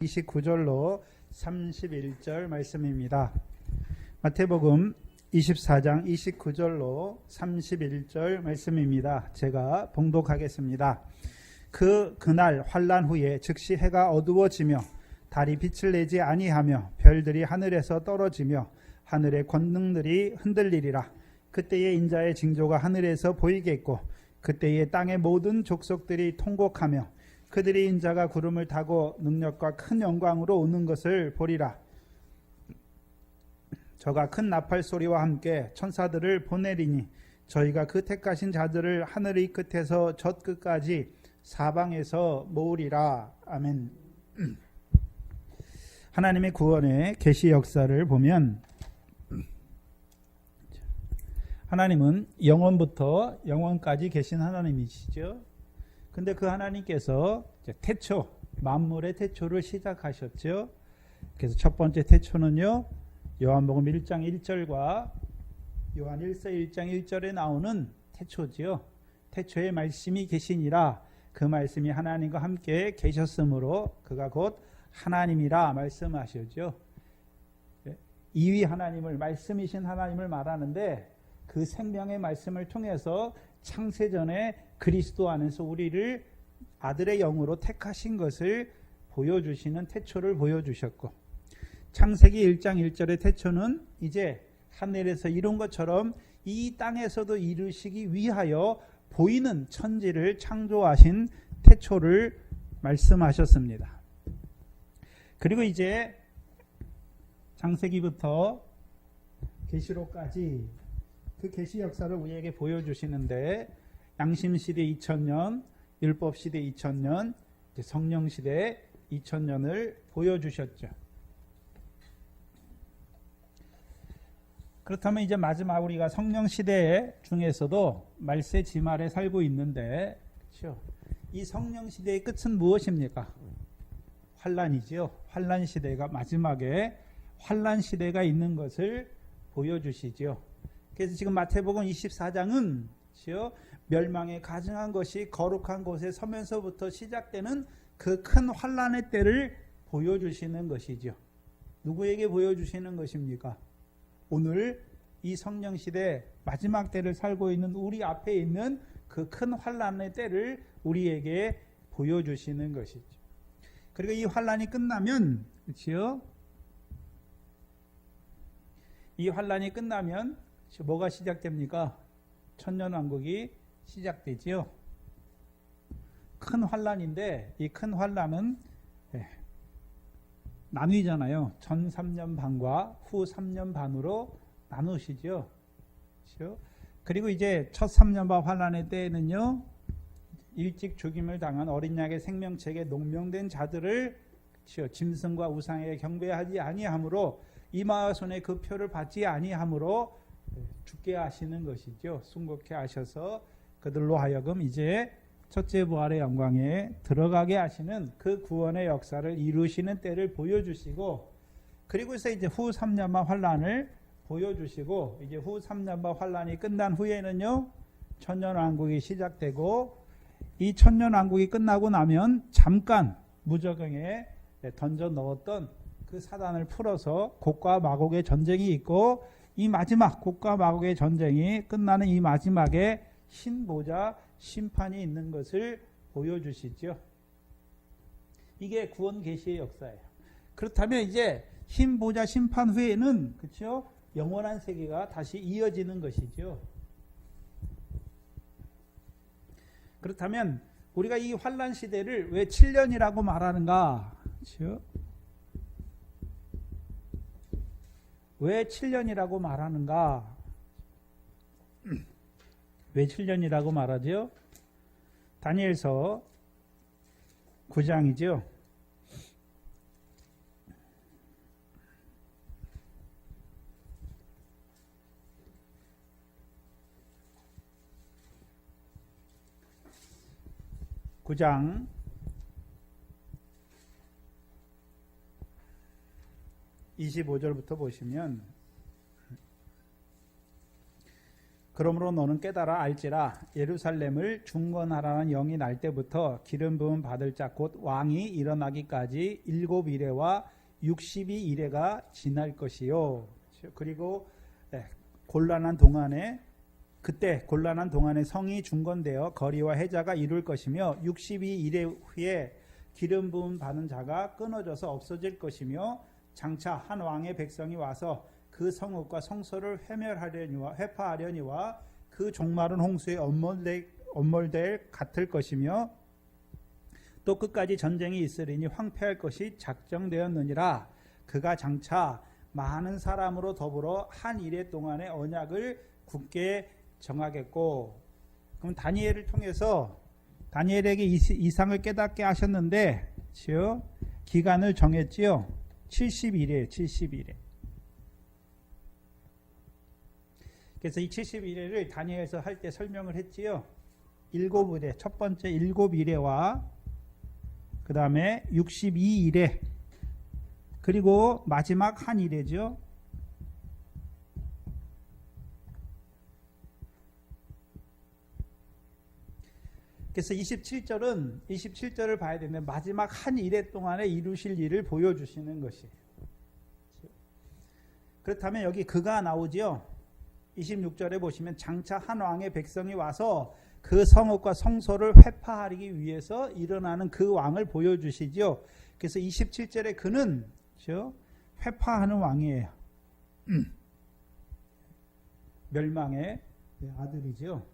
29절로 31절 말씀입니다. 마태복음 24장 29절로 31절 말씀입니다. 제가 봉독하겠습니다. 그날 환난 후에 즉시 해가 어두워지며 달이 빛을 내지 아니하며 별들이 하늘에서 떨어지며 하늘의 권능들이 흔들리리라. 그때에 인자의 징조가 하늘에서 보이겠고 그때에 땅의 모든 족속들이 통곡하며 그들이 인자가 구름을 타고 능력과 큰 영광으로 오는 것을 보리라. 저가 큰 나팔 소리와 함께 천사들을 보내리니 저희가 그 택하신 자들을 하늘의 끝에서 저 끝까지 사방에서 모으리라. 아멘. 하나님의 구원의 계시 역사를 보면 하나님은 영원부터 영원까지 계신 하나님이시죠. 근데 그 하나님께서 태초, 만물의 태초를 시작하셨죠. 그래서 첫 번째 태초는요, 요한복음 1장 1절과 요한 1서 1장 1절에 나오는 태초지요. 태초에 말씀이 계시니라. 그 말씀이 하나님과 함께 계셨으므로 그가 곧 하나님이라 말씀하셨죠. 이위 하나님을, 말씀이신 하나님을 말하는데 그 생명의 말씀을 통해서 창세전에 그리스도 안에서 우리를 아들의 영으로 택하신 것을 보여주시는 태초를 보여주셨고, 창세기 1장 1절의 태초는 이제 하늘에서 이룬 것처럼 이 땅에서도 이루시기 위하여 보이는 천지를 창조하신 태초를 말씀하셨습니다. 그리고 이제 창세기부터 계시록까지 그 계시 역사를 우리에게 보여주시는데, 양심시대 2000년, 율법시대 2000년, 성령시대 2000년을 보여주셨죠. 그렇다면 이제 마지막 우리가 성령시대 중에서도 말세 지말에 살고 있는데, 그렇죠? 이 성령시대의 끝은 무엇입니까? 환란이죠. 환란시대가 마지막에 환란시대가 있는 것을 보여주시죠. 그래서 지금 마태복음 24장은 멸망에 가증한 것이 거룩한 곳에 서면서부터 시작되는 그 큰 환란의 때를 보여주시는 것이죠. 누구에게 보여주시는 것입니까? 오늘 이 성령시대 마지막 때를 살고 있는 우리 앞에 있는 그 큰 환란의 때를 우리에게 보여주시는 것이죠. 그리고 이 환란이 끝나면, 그렇죠? 이 환란이 끝나면 뭐가 시작됩니까? 천년왕국이 시작되지요. 큰 환란인데 이 큰 환란은 나뉘잖아요. 전 3년 반과 후 3년 반으로 나누시죠. 그렇죠? 그리고 이제 첫 3년 반 환란의 때에는요, 일찍 죽임을 당한 어린 양의 생명책에 농명된 자들을, 그렇죠, 짐승과 우상에게 경배하지 아니하므로 이마손의 그 표를 받지 아니하므로 죽게 하시는 것이죠. 순국케 하셔서 그들로 하여금 이제 첫째 부활의 영광에 들어가게 하시는 그 구원의 역사를 이루시는 때를 보여주시고, 그리고서 이제 후 3년만 환란을 보여주시고, 이제 후 3년만 환란이 끝난 후에는요, 천년왕국이 시작되고, 이 천년왕국이 끝나고 나면 잠깐 무저경에 던져 넣었던 그 사단을 풀어서 곡과 마곡의 전쟁이 있고, 이 마지막 곡과 마곡의 전쟁이 끝나는 이 마지막에 흰보자 심판이 있는 것을 보여주시죠. 이게 구원 계시의 역사예요. 그렇다면 이제 흰보자 심판 후에는, 그렇죠, 영원한 세계가 다시 이어지는 것이죠. 그렇다면 우리가 이 환란 시대를 왜 7년이라고 말하는가? 그렇죠? 왜 7년이라고 말하는가? 왜 7년이라고 말하죠? 다니엘서 9장이죠. (9장) 25절부터 보시면, 그러므로 너는 깨달아 알지라 예루살렘을 중건하라는 영이 날 때부터 기름 부음 받을 자 곧 왕이 일어나기까지 7이레와 62이레가 지날 것이요. 그리고 곤란한 동안에 그때 곤란한 동안에 성이 중건되어 거리와 해자가 이룰 것이며 62이레 후에 기름 부음 받은 자가 끊어져서 없어질 것이며 장차 한 왕의 백성이 와서 그 성읍과 성소를 회파하려니와 그 종말은 홍수에 엄몰될 같을 것이며 또 끝까지 전쟁이 있으리니 황폐할 것이 작정되었느니라. 그가 장차 많은 사람으로 더불어 한 이레 동안의 언약을 굳게 정하겠고. 그럼 다니엘을 통해서 다니엘에게 이상을 깨닫게 하셨는데 기간을 정했지요. 70일에 70일에. 그래서 이 71회를 다니엘에서 할 때 설명을 했지요. 7일에 첫 번째 7일에와 그 다음에 62일에 그리고 마지막 한 일에죠. 그래서 27절을 봐야 되는데 마지막 한 일회 동안에 이루실 일을 보여주시는 것이에요. 그렇다면 여기 그가 나오지요. 26절에 보시면 장차 한 왕의 백성이 와서 그 성읍과 성소를 회파하기 위해서 일어나는 그 왕을 보여주시지요. 그래서 27절에 그는 회파하는 왕이에요. 멸망의 아들이죠.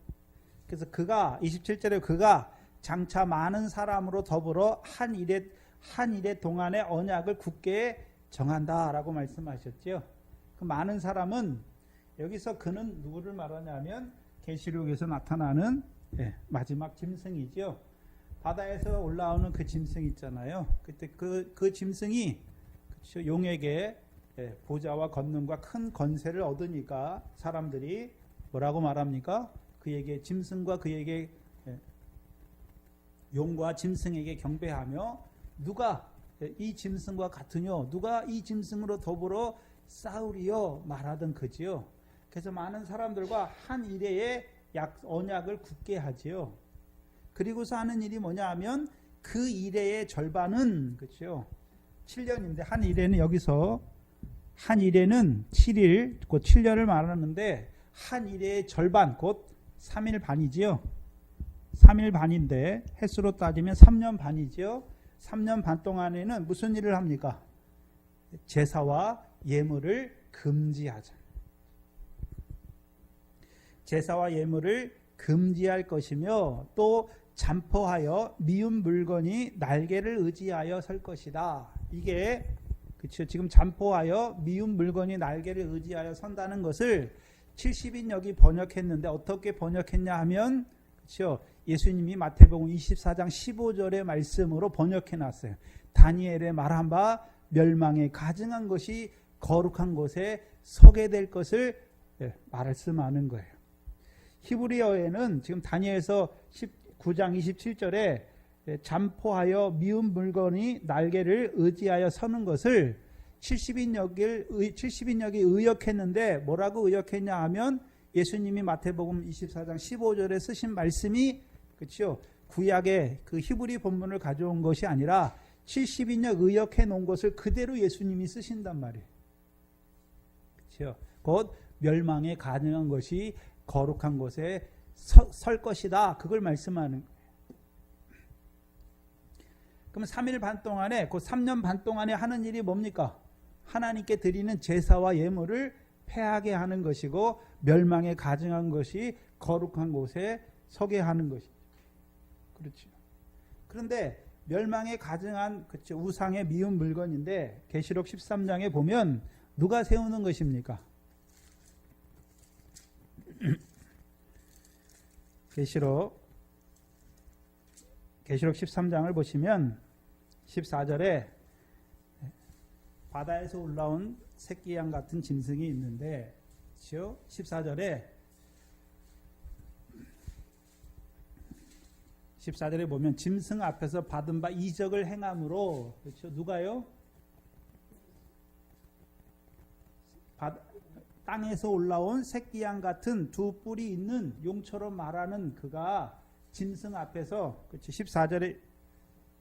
그래서 그가 27절에 그가 장차 많은 사람으로 더불어 한 일의 동안의 언약을 굳게 정한다라고 말씀하셨죠. 그 많은 사람은 여기서 그는 누구를 말하냐면 계시록에서 나타나는 마지막 짐승이죠. 바다에서 올라오는 그 짐승 있잖아요. 그때 그 짐승이 그렇죠, 용에게 보좌와 권능과 큰 권세를 얻으니까 사람들이 뭐라고 말합니까? 그에게 짐승과 그에게 용과 짐승에게 경배하며 누가 이 짐승과 같으뇨? 누가 이 짐승으로 더불어 싸우리요? 말하던 그지요. 그래서 많은 사람들과 한 일회의 언약을 굳게 하지요. 그리고서 하는 일이 뭐냐 하면 그 일회의 절반은 그렇죠. 7년인데 한 일회는 여기서 한 일회는 7일 곧 7년을 말하는데 한 일회의 절반 곧 3일 반이지요. 3일 반인데 횟수로 따지면 3년 반이지요. 3년 반 동안에는 무슨 일을 합니까? 제사와 예물을 금지하자. 제사와 예물을 금지할 것이며 또 잠포하여 미운 물건이 날개를 의지하여 설 것이다. 이게 그렇죠. 지금 잠포하여 미운 물건이 날개를 의지하여 선다는 것을 70인역이 번역했는데 어떻게 번역했냐 하면 그렇죠. 예수님이 마태복음 24장 15절의 말씀으로 번역해 놨어요. 다니엘의 말한 바 멸망에 가증한 것이 거룩한 곳에 서게 될 것을 말씀하는 거예요. 히브리어에는 지금 다니엘서 19장 27절에 잠포하여 미운 물건이 날개를 의지하여 서는 것을 70인역이 의역했는데 뭐라고 의역했냐 하면 예수님이 마태복음 24장 15절에 쓰신 말씀이 그렇죠. 구약의 그 히브리 본문을 가져온 것이 아니라 70인역 의역해 놓은 것을 그대로 예수님이 쓰신단 말이에요. 그렇죠. 곧 멸망에 가능한 것이 거룩한 곳에 설 것이다. 그걸 말씀하는 거예요. 그럼 3일 반 동안에 그 3년 반 동안에 하는 일이 뭡니까? 하나님께 드리는 제사와 예물을 패하게 하는 것이고 멸망에 가증한 것이 거룩한 곳에 서게 하는 것이죠. 그렇죠. 그런데 멸망에 가증한 그렇죠. 우상의 미운 물건인데 계시록 13장에 보면 누가 세우는 것입니까? 계시록 13장을 보시면 14절에 바다에서 올라온 새끼양 같은 짐승이 있는데 14절에 보면 짐승 앞에서 받은 바 이적을 행함으로 그렇죠. 누가요? 땅에서 올라온 새끼양 같은 두 뿔이 있는 용처럼 말하는 그가 짐승 앞에서 14절에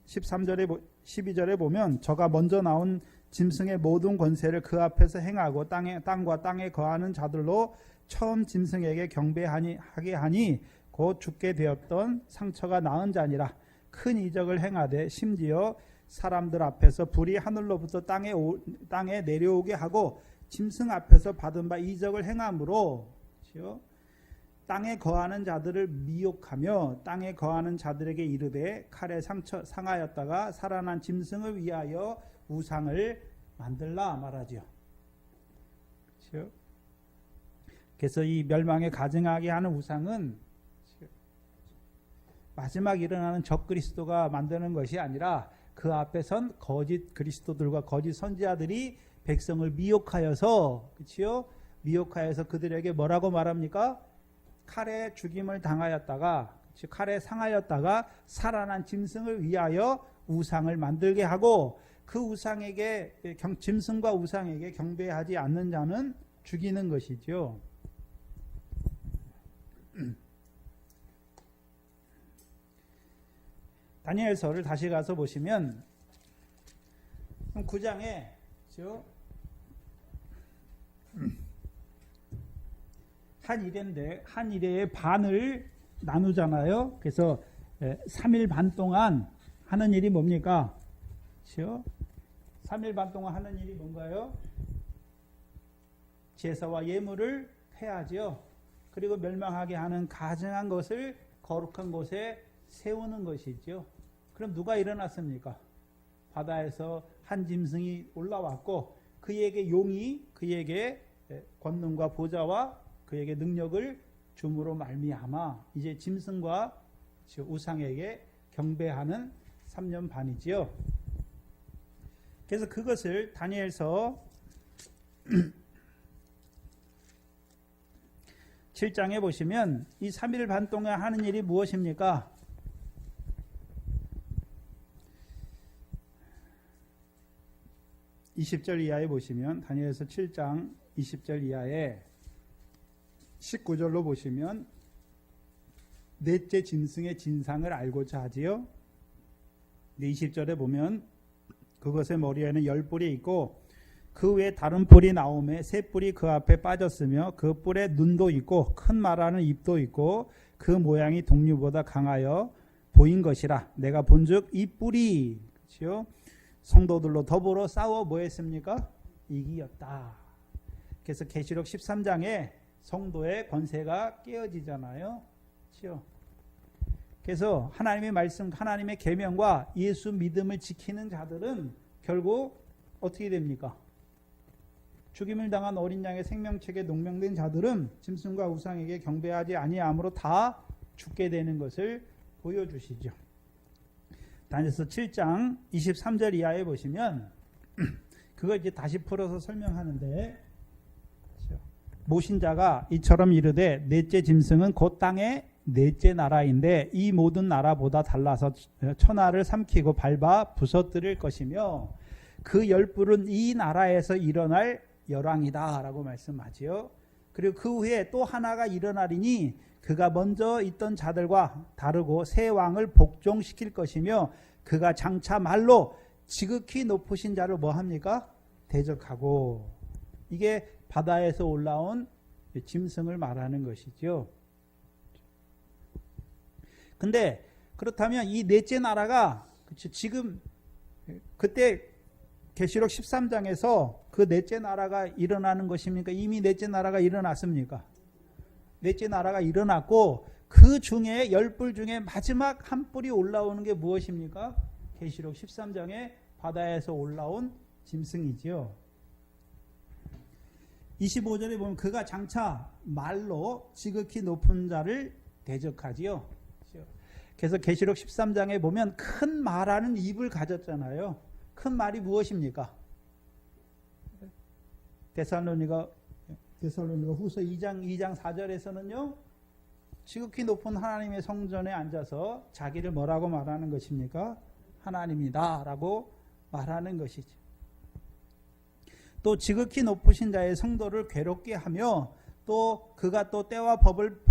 13절에 12절에 보면 저가 먼저 나온 짐승의 모든 권세를 그 앞에서 행하고 땅과 땅에 거하는 자들로 처음 짐승에게 경배하게 하니 곧 죽게 되었던 상처가 나은 자니라. 큰 이적을 행하되 심지어 사람들 앞에서 불이 하늘로부터 땅에 내려오게 하고 짐승 앞에서 받은 바 이적을 행함으로 땅에 거하는 자들을 미혹하며 땅에 거하는 자들에게 이르되 칼에 상하였다가 살아난 짐승을 위하여 우상을 만들라 말하지요. 그렇죠? 그래서 이 멸망에 가증하게 하는 우상은 마지막 일어나는 적그리스도가 만드는 것이 아니라 그 앞에 선 거짓 그리스도들과 거짓 선지자들이 백성을 미혹하여서, 그렇죠? 미혹하여서 그들에게 뭐라고 말합니까? 칼에 죽임을 당하였다가, 칼에 상하였다가 살아난 짐승을 위하여 우상을 만들게 하고 그 우상에게, 짐승과 우상에게 경배하지 않는 자는 죽이는 것이죠. 다니엘서를 다시 가서 보시면 9장에 한 일회인데 한 일회의 반을 나누잖아요. 그래서 3일 반 동안 하는 일이 뭡니까? 그렇죠? 3일 반 동안 하는 일이 뭔가요? 제사와 예물을 해야죠. 그리고 멸망하게 하는 가증한 것을 거룩한 곳에 세우는 것이죠. 그럼 누가 일어났습니까? 바다에서 한 짐승이 올라왔고 그에게 용이 그에게 권능과 보좌와 그에게 능력을 줌으로 말미암아 이제 짐승과 우상에게 경배하는 3년 반이지요. 그래서 그것을 다니엘서 7장에 보시면 이 3일 반 동안 하는 일이 무엇입니까? 20절 이하에 보시면 다니엘서 7장 20절 이하에 19절로 보시면 넷째 짐승의 진상을 알고자 하지요. 20절에 보면 그것의 머리에는 10뿔이 있고 그 외에 다른 뿔이 나오매 세 뿔이 그 앞에 빠졌으며 그 뿔에 눈도 있고 큰 말하는 입도 있고 그 모양이 동류보다 강하여 보인 것이라. 내가 본즉 이 뿔이, 그렇죠? 성도들로 더불어 싸워 뭐 했습니까? 이기었다. 그래서 계시록 13장에 성도의 권세가 깨어지잖아요. 그렇죠? 그래서 하나님의 말씀, 하나님의 계명과 예수 믿음을 지키는 자들은 결국 어떻게 됩니까? 죽임을 당한 어린 양의 생명책에 농명된 자들은 짐승과 우상에게 경배하지 아니함으로 다 죽게 되는 것을 보여주시죠. 다니엘서 7장 23절 이하에 보시면 그걸 이제 다시 풀어서 설명하는데, 모신 자가 이처럼 이르되 넷째 짐승은 곧 땅의 넷째 나라인데 이 모든 나라보다 달라서 천하를 삼키고 밟아 부서뜨릴 것이며 그 10뿔은 이 나라에서 일어날 열왕이다 라고 말씀하지요. 그리고 그 후에 또 하나가 일어나리니 그가 먼저 있던 자들과 다르고 새 왕을 복종시킬 것이며 그가 장차 말로 지극히 높으신 자를 뭐합니까? 대적하고. 이게 바다에서 올라온 짐승을 말하는 것이죠. 근데 그렇다면 이 넷째 나라가 지금 그때 계시록 13장에서 그 넷째 나라가 일어나는 것입니까? 이미 넷째 나라가 일어났습니까? 넷째 나라가 일어났고 그 중에 10뿔 중에 마지막 한 뿔이 올라오는 게 무엇입니까? 계시록 13장에 바다에서 올라온 짐승이지요. 25절에 보면 그가 장차 말로 지극히 높은 자를 대적하지요. 그래서 계시록 13장에 보면 큰 말하는 입을 가졌잖아요. 큰 말이 무엇입니까? 데살로니가 후서 2장 4절에서는요. 지극히 높은 하나님의 성전에 앉아서 자기를 뭐라고 말하는 것입니까? 하나님이다 라고 말하는 것이죠. 또 지극히 높으신 자의 성도를 괴롭게 하며 또 그가 또 때와 법을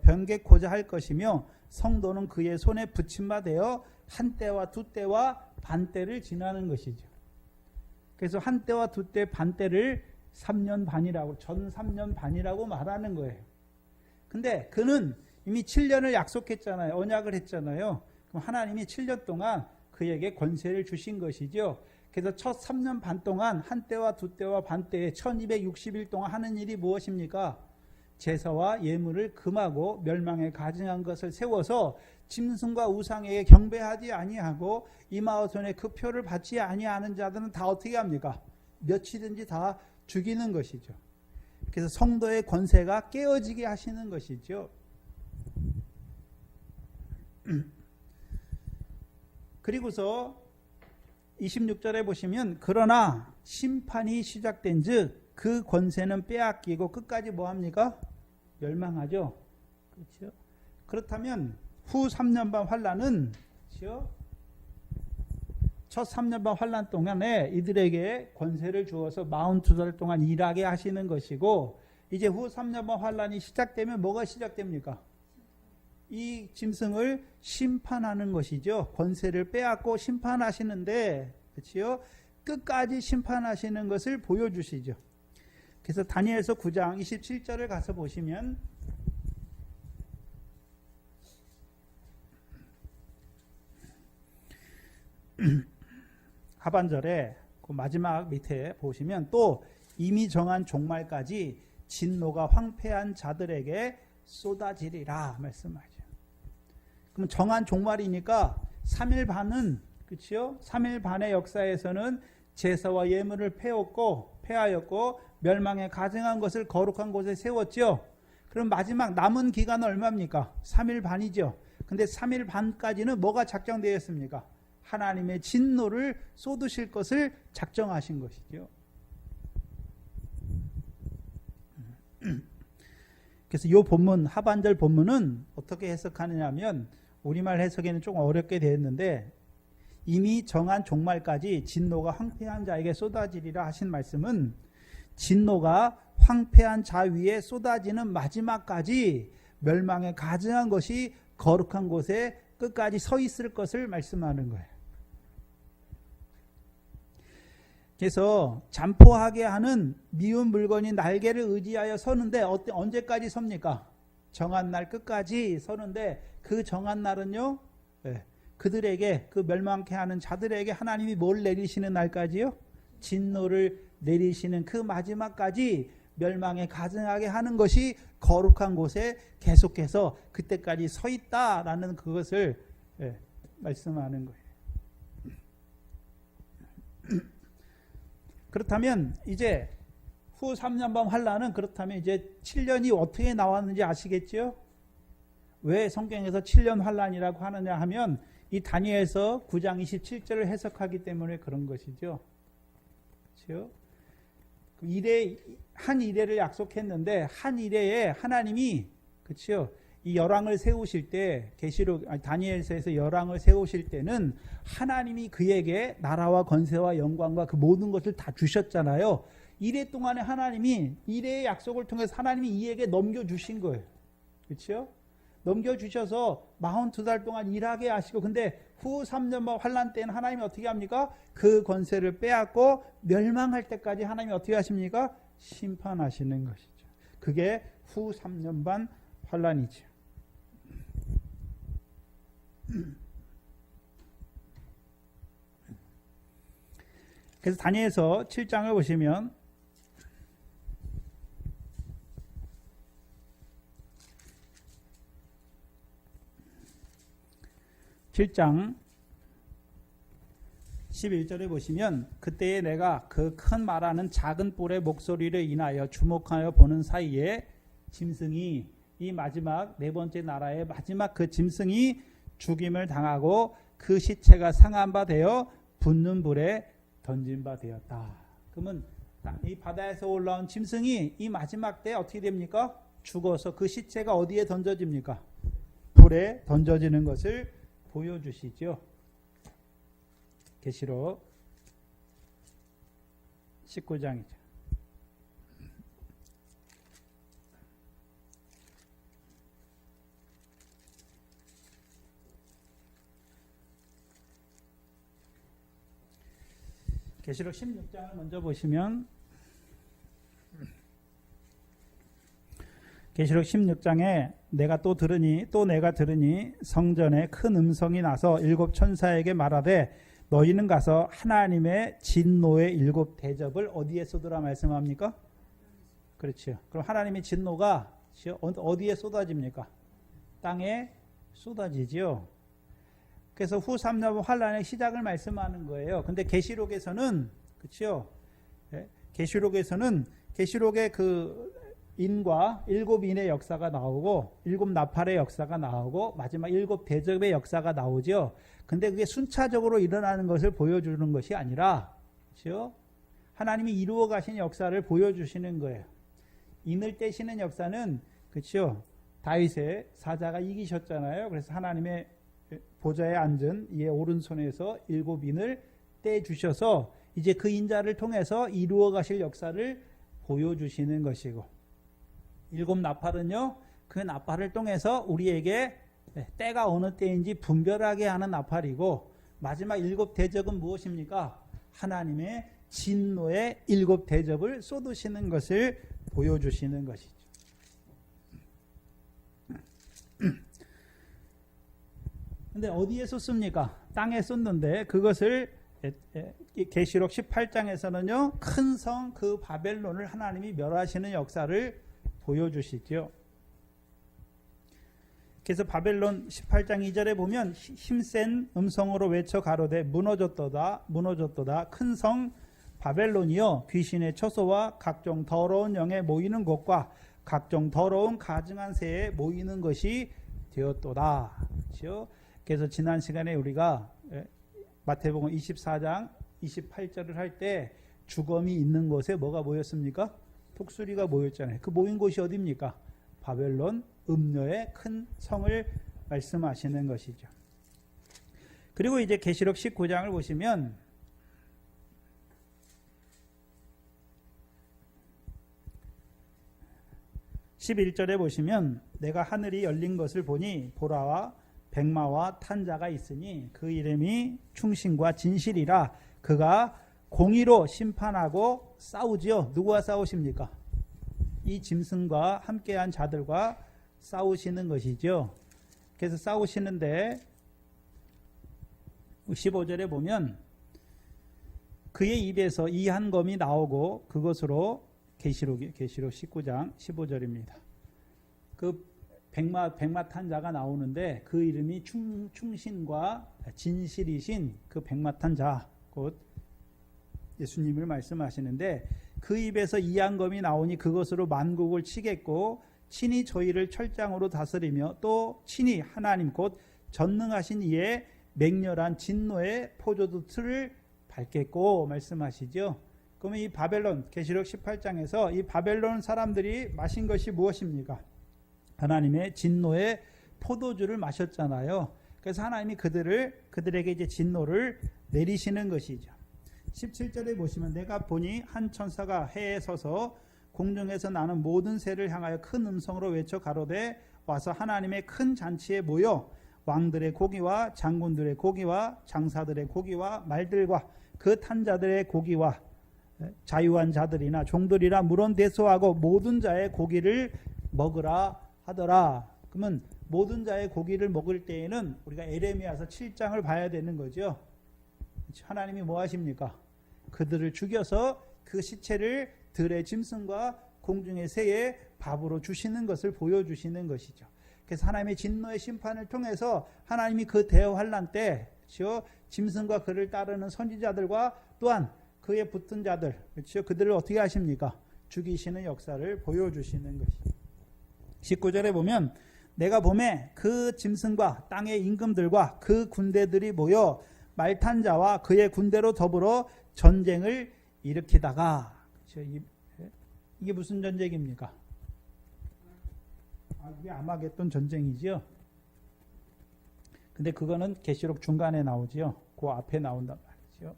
변개코자 할 것이며 성도는 그의 손에 붙임바 되어 한 때와 두 때와 반 때를 지나는 것이죠. 그래서 한 때와 두 때 반 때를 3년 반이라고 전 3년 반이라고 말하는 거예요. 근데 그는 이미 7년을 약속했잖아요. 언약을 했잖아요. 그럼 하나님이 7년 동안 그에게 권세를 주신 것이죠. 그래서 첫 3년 반 동안 한 때와 두 때와 반 때에 1260일 동안 하는 일이 무엇입니까? 제사와 예물을 금하고 멸망에 가증한 것을 세워서 짐승과 우상에게 경배하지 아니하고 이마오손의 그 표를 받지 아니하는 자들은 다 어떻게 합니까? 며칠든지 다 죽이는 것이죠. 그래서 성도의 권세가 깨어지게 하시는 것이죠. 그리고서 26절에 보시면 그러나 심판이 시작된 즉 그 권세는 빼앗기고 끝까지 뭐합니까? 멸망하죠. 그렇죠? 그렇다면 후 3년 반 환란은 그렇죠? 첫 3년 반 환란 동안에 이들에게 권세를 주어서 42달 동안 일하게 하시는 것이고 이제 후 3년 반 환란이 시작되면 뭐가 시작됩니까? 이 짐승을 심판하는 것이죠. 권세를 빼앗고 심판하시는데 그렇죠? 끝까지 심판하시는 것을 보여주시죠. 그래서 다니엘서 9장 27절을 가서 보시면 하반절에 그 마지막 밑에 보시면 또 이미 정한 종말까지 진노가 황폐한 자들에게 쏟아지리라 말씀하죠. 그럼 정한 종말이니까 3일 반은 그렇죠? 3일 반의 역사에서는 제사와 예물을 폐하였고 멸망에 가증한 것을 거룩한 곳에 세웠죠. 그럼 마지막 남은 기간은 얼마입니까? 3일 반이죠. 근데 3일 반까지는 뭐가 작정되었습니까? 하나님의 진노를 쏟으실 것을 작정하신 것이죠. 그래서 이 본문 하반절 본문은 어떻게 해석하느냐 하면 우리말 해석에는 좀 어렵게 되었는데 이미 정한 종말까지 진노가 황폐한 자에게 쏟아지리라 하신 말씀은 진노가 황폐한 자 위에 쏟아지는 마지막까지 멸망에 가증한 것이 거룩한 곳에 끝까지 서 있을 것을 말씀하는 거예요. 그래서 잠포하게 하는 미운 물건이 날개를 의지하여 서는데 언제까지 섭니까? 정한 날 끝까지 서는데 그 정한 날은요. 그들에게 그 멸망케 하는 자들에게 하나님이 뭘 내리시는 날까지요? 진노를 내리시는 그 마지막까지 멸망에 가증하게 하는 것이 거룩한 곳에 계속해서 그때까지 서 있다라는 그것을 말씀하는 거예요. 그렇다면 이제 후 3년 반 환란은 그렇다면 이제 7년이 어떻게 나왔는지 아시겠죠? 왜 성경에서 7년 환란이라고 하느냐 하면 이 다니엘서 9장 27절을 해석하기 때문에 그런 것이죠. 그렇죠? 한 이레를 약속했는데 한 이레에 하나님이 그렇죠? 이 열왕을 세우실 때 다니엘서에서 열왕을 세우실 때는 하나님이 그에게 나라와 권세와 영광과 그 모든 것을 다 주셨잖아요. 이레 동안에 하나님이 이레의 약속을 통해서 하나님이 이에게 넘겨주신 거예요. 그렇죠? 넘겨주셔서 42달 동안 일하게 하시고 근데 후 3년 반 환란 때는 하나님이 어떻게 합니까? 그 권세를 빼앗고 멸망할 때까지 하나님이 어떻게 하십니까? 심판하시는 것이죠. 그게 후 3년 반 환란이죠. 그래서 다니엘서 7장을 보시면 7장 11절에 보시면 그때에 내가 그 큰 말하는 작은 뿔의 목소리를 인하여 주목하여 보는 사이에 짐승이 이 마지막 네 번째 나라의 마지막 그 짐승이 죽임을 당하고 그 시체가 상한 바 되어 붙는 불에 던진 바 되었다. 그러면 이 바다에서 올라온 짐승이 이 마지막 때 어떻게 됩니까? 죽어서 그 시체가 어디에 던져집니까? 불에 던져지는 것을 보여주시죠. 계시록 19장이죠. 계시록 16장을 먼저 보시면 계시록 16장에 내가 들으니 성전에 큰 음성이 나서 일곱 천사에게 말하되 너희는 가서 하나님의 진노의 일곱 대접을 어디에 쏟으라 말씀합니까? 그렇죠. 그럼 하나님의 진노가 어디에 쏟아집니까? 땅에 쏟아지죠. 그래서 후 3년 환란의 시작을 말씀하는 거예요. 근데 계시록에서는 그렇죠. 계시록의 그 인과 일곱 인의 역사가 나오고 일곱 나팔의 역사가 나오고 마지막 일곱 대접의 역사가 나오죠. 근데 그게 순차적으로 일어나는 것을 보여주는 것이 아니라 그렇죠? 하나님이 이루어 가신 역사를 보여주시는 거예요. 인을 떼시는 역사는 그렇죠? 다윗의 사자가 이기셨잖아요. 그래서 하나님의 보좌에 앉은 이의 오른손에서 일곱 인을 떼주셔서 이제 그 인자를 통해서 이루어 가실 역사를 보여주시는 것이고 일곱 나팔은요, 그 나팔을 통해서 우리에게 때가 어느 때인지 분별하게 하는 나팔이고 마지막 일곱 대접은 무엇입니까? 하나님의 진노의 일곱 대접을 쏟으시는 것을 보여주시는 것이죠. 근데 어디에 쏟습니까? 땅에 쏟는데 그것을 계시록 18장에서는요, 큰 성 그 바벨론을 하나님이 멸하시는 역사를 보여주시죠. 그래서 바벨론 18장 2절에 보면 힘센 음성으로 외쳐 가로되 무너졌도다 무너졌도다 큰 성 바벨론이여 귀신의 처소와 각종 더러운 영에 모이는 곳과 각종 더러운 가증한 새에 모이는 것이 되었도다. 그렇죠? 그래서 지난 시간에 우리가 마태복음 24장 28절을 할 때 주검이 있는 곳에 뭐가 모였습니까? 독수리가 모였잖아요. 그 모인 곳이 어디입니까? 바벨론 음녀의 큰 성을 말씀하시는 것이죠. 그리고 이제 계시록 19장을 보시면 (11절에) 보시면 내가 하늘이 열린 것을 보니 보라와 백마와 탄 자가 있으니 그 이름이 충신과 진실이라 그가 공의로 심판하고 싸우지요. 누구와 싸우십니까? 이 짐승과 함께한 자들과 싸우시는 것이죠. 그래서 싸우시는데 15절에 보면 그의 입에서 이 한 검이 나오고 그것으로 계시록 19장 15절입니다. 그 백마 탄 자가 나오는데 그 이름이 충신과 진실이신 그 백마 탄 자, 곧 예수님을 말씀하시는데 그 입에서 이한검이 나오니 그것으로 만국을 치겠고 친히 저희를 철장으로 다스리며 또 친히 하나님 곧 전능하신 이의 맹렬한 진노의 포도주 틀을 밟겠고 말씀하시죠. 그러면 이 바벨론 계시록 18장에서 이 바벨론 사람들이 마신 것이 무엇입니까? 하나님의 진노의 포도주를 마셨잖아요. 그래서 하나님이 그들에게 이제 진노를 내리시는 것이죠. 17절에 보시면 내가 보니 한 천사가 해에 서서 공중에서 나는 모든 새를 향하여 큰 음성으로 외쳐 가로되 와서 하나님의 큰 잔치에 모여 왕들의 고기와 장군들의 고기와 장사들의 고기와 말들과 그 탄 자들의 고기와 자유한 자들이나 종들이라 물론 대소하고 모든 자의 고기를 먹으라 하더라. 그러면 모든 자의 고기를 먹을 때에는 우리가 에레미야서 7장을 봐야 되는 거죠. 하나님이 뭐 하십니까? 그들을 죽여서 그 시체를 들의 짐승과 공중의 새의 밥으로 주시는 것을 보여주시는 것이죠. 그래서 하나님의 진노의 심판을 통해서 하나님이 그 대환란 때 그렇죠? 짐승과 그를 따르는 선지자들과 또한 그에 붙은 자들 그렇죠? 그들을 어떻게 하십니까? 죽이시는 역사를 보여주시는 것이죠. 19절에 보면 내가 보매 그 짐승과 땅의 임금들과 그 군대들이 모여 말탄 자와 그의 군대로 더불어 전쟁을 일으키다가 그렇죠? 이게 무슨 전쟁입니까? 이게 아마겟돈 전쟁이죠. 근데 그거는 계시록 중간에 나오지요. 그 앞에 나온단 말이죠.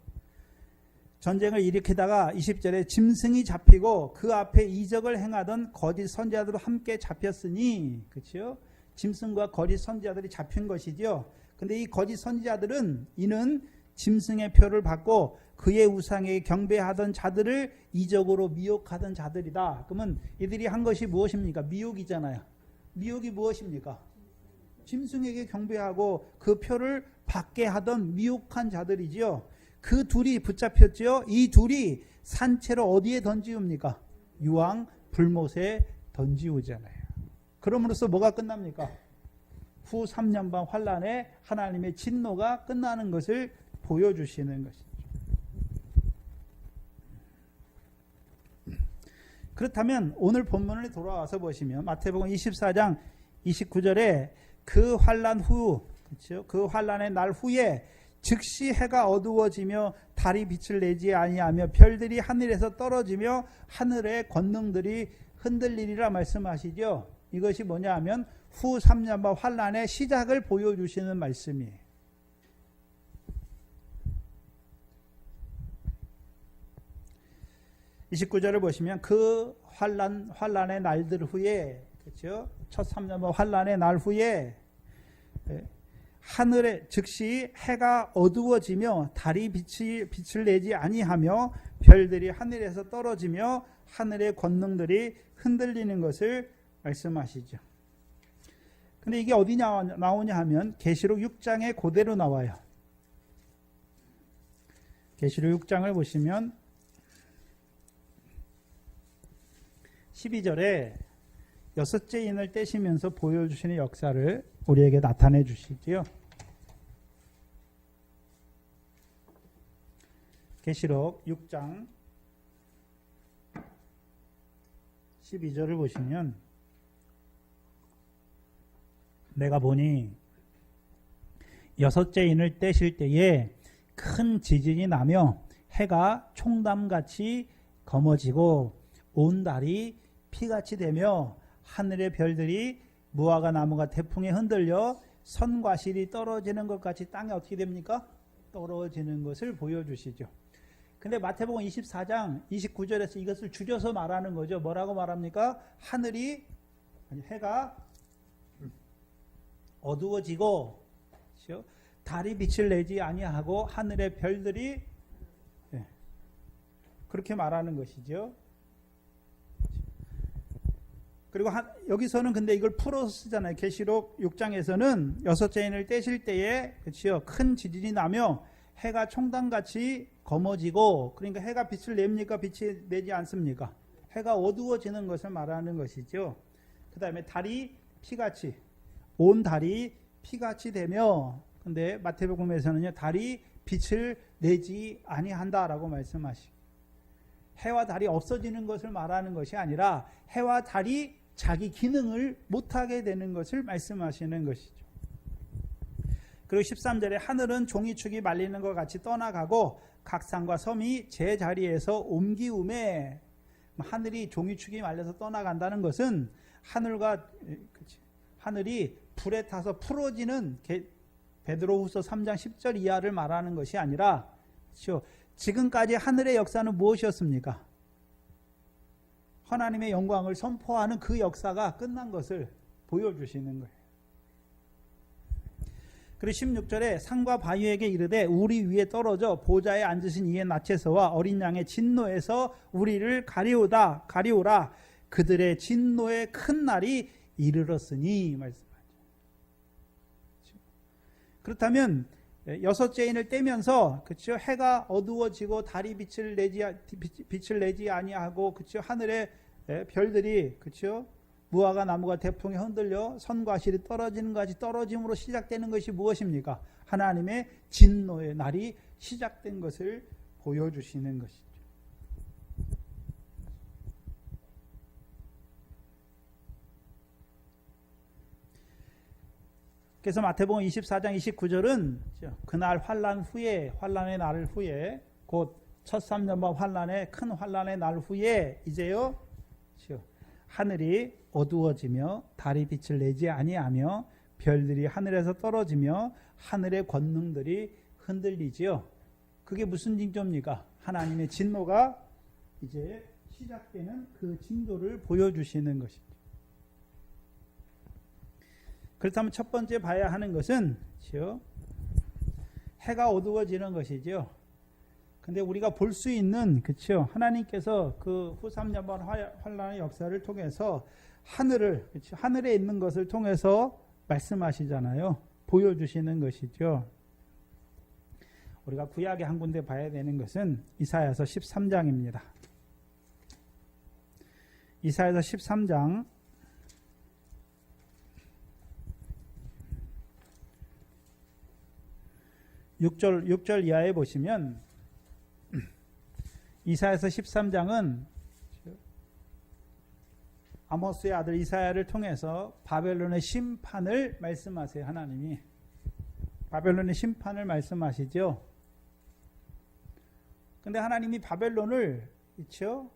전쟁을 일으키다가 20절에 짐승이 잡히고 그 앞에 이적을 행하던 거짓 선지자들도 함께 잡혔으니, 그렇죠? 짐승과 거짓 선지자들이 잡힌 것이죠. 근데 이 거짓 선지자들은 이는 짐승의 표를 받고 그의 우상에게 경배하던 자들을 이적으로 미혹하던 자들이다. 그러면 이들이 한 것이 무엇입니까? 미혹이잖아요. 미혹이 무엇입니까? 짐승에게 경배하고 그 표를 받게 하던 미혹한 자들이지요. 그 둘이 붙잡혔지요. 이 둘이 산채로 어디에 던지웁니까? 유황 불못에 던지우잖아요. 그럼으로써 뭐가 끝납니까? 후 3년 반 환란에 하나님의 진노가 끝나는 것을 보여주시는 것이죠. 그렇다면 오늘 본문을 돌아와서 보시면 마태복음 24장 29절에 그 환란 후, 그렇죠? 그 환란의 날 후에 즉시 해가 어두워지며 달이 빛을 내지 아니하며 별들이 하늘에서 떨어지며 하늘의 권능들이 흔들리리라 말씀하시죠. 이것이 뭐냐 하면 후 3년반 환란의 시작을 보여주시는 말씀이에요. 29절을 보시면 그 환란의 날들 후에, 그렇죠? 첫 3년반 환란의 날 후에 하늘에 즉시 해가 어두워지며 달이 빛을 내지 아니하며 별들이 하늘에서 떨어지며 하늘의 권능들이 흔들리는 것을 말씀하시죠. 근데 이게 어디 나오냐 하면 계시록 6장에 그대로 나와요. 계시록 6장을 보시면 12절에 여섯째 인을 떼시면서 보여주시는 역사를 우리에게 나타내 주시지요. 계시록 6장 12절을 보시면 내가 보니 여섯째 인을 떼실 때에 큰 지진이 나며 해가 총담같이 검어지고 온 달이 피같이 되며 하늘의 별들이 무화과 나무가 태풍에 흔들려 선과실이 떨어지는 것 같이 땅에 어떻게 됩니까? 떨어지는 것을 보여주시죠. 근데 마태복음 24장 29절에서 이것을 줄여서 말하는 거죠. 뭐라고 말합니까? 해가 어두워지고 달이 빛을 내지 아니하고 하늘의 별들이, 그렇게 말하는 것이죠. 그리고 여기서는 근데 이걸 풀어서 쓰잖아요. 계시록 6장에서는 여섯째 인을 떼실 때에, 그렇죠? 큰 지진이 나며 해가 총단같이 검어지고, 그러니까 해가 빛을 냅니까? 빛이 내지 않습니까? 해가 어두워지는 것을 말하는 것이죠. 그 다음에 달이 피같이, 온 달이 피같이 되며, 근데 마태복음에서는요, 달이 빛을 내지 아니한다라고 말씀하시고, 해와 달이 없어지는 것을 말하는 것이 아니라 해와 달이 자기 기능을 못하게 되는 것을 말씀하시는 것이죠. 그리고 13절에 하늘은 종이축이 말리는 것 같이 떠나가고 각 산과 섬이 제 자리에서 옮기움에, 하늘이 종이축이 말려서 떠나간다는 것은 하늘이 불에 타서 풀어지는 베드로후서 3장 10절 이하를 말하는 것이 아니라, 그렇죠? 지금까지 하늘의 역사는 무엇이었습니까? 하나님의 영광을 선포하는 그 역사가 끝난 것을 보여주시는 거예요. 그리고 16절에 산과 바위에게 이르되 우리 위에 떨어져 보좌에 앉으신 이의 낯에서와 어린 양의 진노에서 우리를 가리오라. 그들의 진노의 큰 날이 이르렀으니 말씀하죠. 그렇다면 여섯째 인을 떼면서, 그렇죠? 해가 어두워지고 달이 빛을 내지 아니하고, 그렇죠? 하늘의 별들이, 그렇죠? 무화과 나무가 태풍에 흔들려 선과 실이 떨어지는 것이 떨어짐으로 시작되는 것이 무엇입니까? 하나님의 진노의 날이 시작된 것을 보여주시는 것이죠. 그래서 마태복음 24장 29절은 그날 환란의 날 후에, 곧 첫 3년반 환란의 큰 환란의 날 후에 이제요, 하늘이 어두워지며 달이 빛을 내지 아니하며 별들이 하늘에서 떨어지며 하늘의 권능들이 흔들리지요. 그게 무슨 징조입니까? 하나님의 진노가 이제 시작되는 그 징조를 보여주시는 것이죠. 그렇다면 첫 번째 봐야 하는 것은 해가 어두워지는 것이죠. 근데 우리가 볼 수 있는, 그렇죠? 하나님께서 그 후 3년반 환란의 역사를 통해서 하늘을, 그렇죠? 하늘에 있는 것을 통해서 말씀하시잖아요. 보여주시는 것이죠. 우리가 구약의 한 군데 봐야 되는 것은 이사야서 13장입니다. 이사야서 13장 6절 이하에 보시면 이사야서 13장은 아모스의 아들 이사야를 통해서 바벨론의 심판을 말씀하세요. 하나님이 바벨론의 심판을 말씀하시죠. 근데 하나님이 바벨론을, 그렇죠?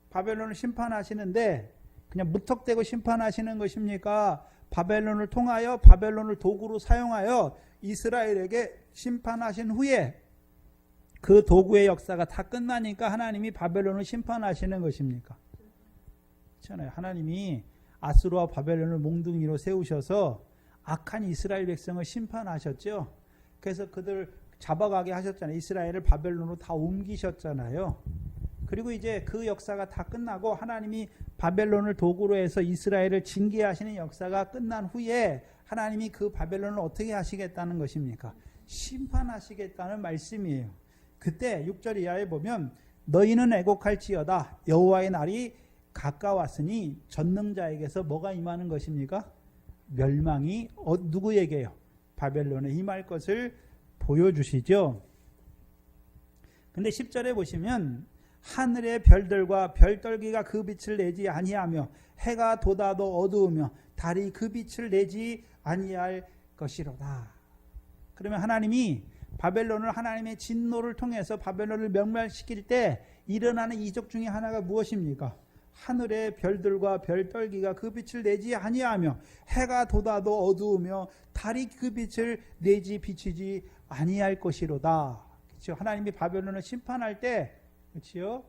바벨론을 심판하시는데 그냥 무턱대고 심판하시는 것입니까? 바벨론을 통하여, 바벨론을 도구로 사용하여 이스라엘에게 심판하신 후에 그 도구의 역사가 다 끝나니까 하나님이 바벨론을 심판하시는 것입니까? 그렇잖아요. 하나님이 아수르와 바벨론을 몽둥이로 세우셔서 악한 이스라엘 백성을 심판하셨죠. 그래서 그들 잡아가게 하셨잖아요. 이스라엘을 바벨론으로 다 옮기셨잖아요. 그리고 이제 그 역사가 다 끝나고 하나님이 바벨론을 도구로 해서 이스라엘을 징계하시는 역사가 끝난 후에 하나님이 그 바벨론을 어떻게 하시겠다는 것입니까? 심판하시겠다는 말씀이에요. 그때 6절 이하에 보면 너희는 애곡할지어다 여호와의 날이 가까웠으니 전능자에게서 뭐가 임하는 것입니까? 멸망이 누구에게요? 바벨론에 임할 것을 보여주시죠. 근데 10절에 보시면 하늘의 별들과 별떨기가 그 빛을 내지 아니하며 해가 돋아도 어두우며 달이 그 빛을 내지 아니할 것이로다. 그러면 하나님이 바벨론을 하나님의 진노를 통해서 바벨론을 멸망시킬 때 일어나는 이적 중에 하나가 무엇입니까? 하늘의 별들과 별떨기가 그 빛을 내지 아니하며 해가 돋아도 어두우며 달이 그 빛을 내지 비치지 아니할 것이로다. 그렇죠? 하나님이 바벨론을 심판할 때, 그렇죠?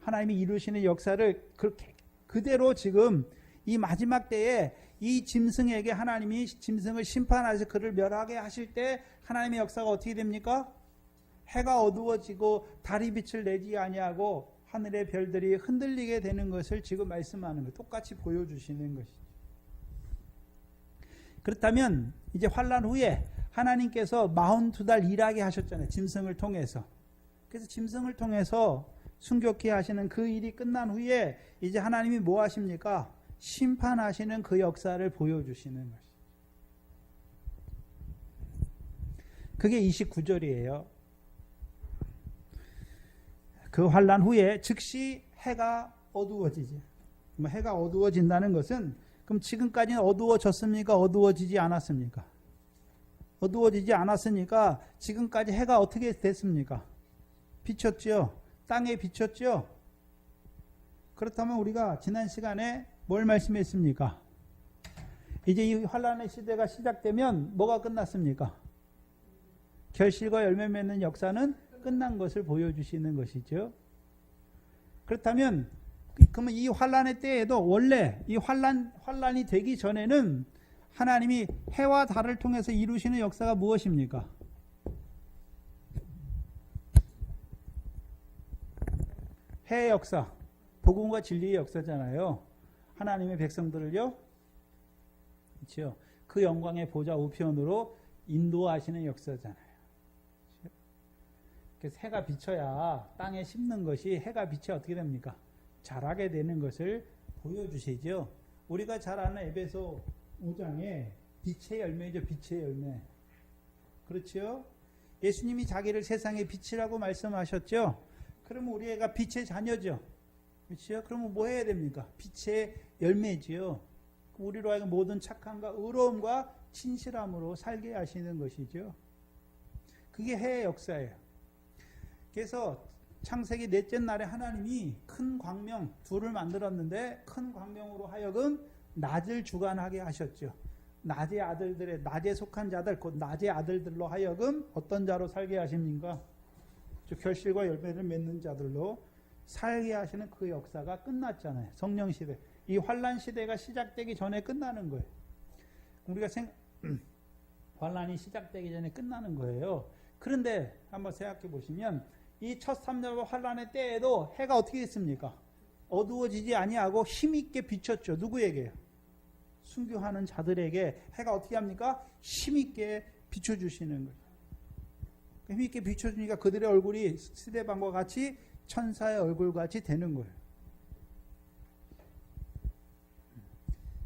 하나님이 이루시는 역사를 그렇게 그대로 지금 이 마지막 때에 이 짐승에게 하나님이 짐승을 심판하셔서 그를 멸하게 하실 때 하나님의 역사가 어떻게 됩니까? 해가 어두워지고 달이 빛을 내지 아니하고 하늘의 별들이 흔들리게 되는 것을 지금 말씀하는 거 똑같이 보여주시는 것이죠. 그렇다면 이제 환란 후에 하나님께서 42달 일하게 하셨잖아요. 짐승을 통해서. 그래서 짐승을 통해서 순교케 하시는 그 일이 끝난 후에 이제 하나님이 뭐 하십니까? 심판하시는 그 역사를 보여주시는 것이죠. 그게 29절이에요. 그 환란 후에 즉시 해가 어두워지지. 해가 어두워진다는 것은 그럼 지금까지는 어두워졌습니까? 어두워지지 않았습니까? 어두워지지 않았으니까 지금까지 해가 어떻게 됐습니까? 비쳤죠. 땅에 비쳤죠. 그렇다면 우리가 지난 시간에 뭘 말씀했습니까? 이제 이 환란의 시대가 시작되면 뭐가 끝났습니까? 결실과 열매 맺는 역사는 끝난 것을 보여주시는 것이죠. 그렇다면 그러면 이 환란의 때에도 원래 이 환란이 되기 전에는 하나님이 해와 달을 통해서 이루시는 역사가 무엇입니까? 해의 역사, 복음과 진리의 역사잖아요. 하나님의 백성들을요, 그렇죠? 그 영광의 보좌 우편으로 인도하시는 역사잖아요. 그래서 해가 비쳐야 땅에 심는 것이 해가 비쳐 어떻게 됩니까? 자라게 되는 것을 보여주시죠. 우리가 잘 아는 에베소 5장에 빛의 열매죠. 빛의 열매. 그렇죠? 예수님이 자기를 세상의 빛이라고 말씀하셨죠. 그러면 우리 애가 빛의 자녀죠. 그렇죠? 그러면 뭐 해야 됩니까? 빛의 열매지요. 우리로 하여금 모든 착함과 의로움과 진실함으로 살게 하시는 것이죠. 그게 해의 역사예요. 그래서 창세기 넷째 날에 하나님이 큰 광명 둘을 만들었는데 큰 광명으로 하여금 낮을 주관하게 하셨죠. 낮의 아들들의 낮에 속한 자들 곧 낮의 아들들로 하여금 어떤 자로 살게 하십니까? 즉 결실과 열매를 맺는 자들로 살게 하시는 그 역사가 끝났잖아요. 성령 시대. 이 환란 시대가 시작되기 전에 끝나는 거예요. 우리가 환란이 시작되기 전에 끝나는 거예요. 그런데 한번 생각해 보시면 이 첫 3년 환란의 때에도 해가 어떻게 됐습니까? 어두워지지 아니하고 힘있게 비쳤죠. 누구에게요? 순교하는 자들에게 해가 어떻게 합니까? 힘있게 비춰주시는 거예요. 힘있게 비춰주니까 그들의 얼굴이 스데반과 같이 천사의 얼굴같이 되는 거예요.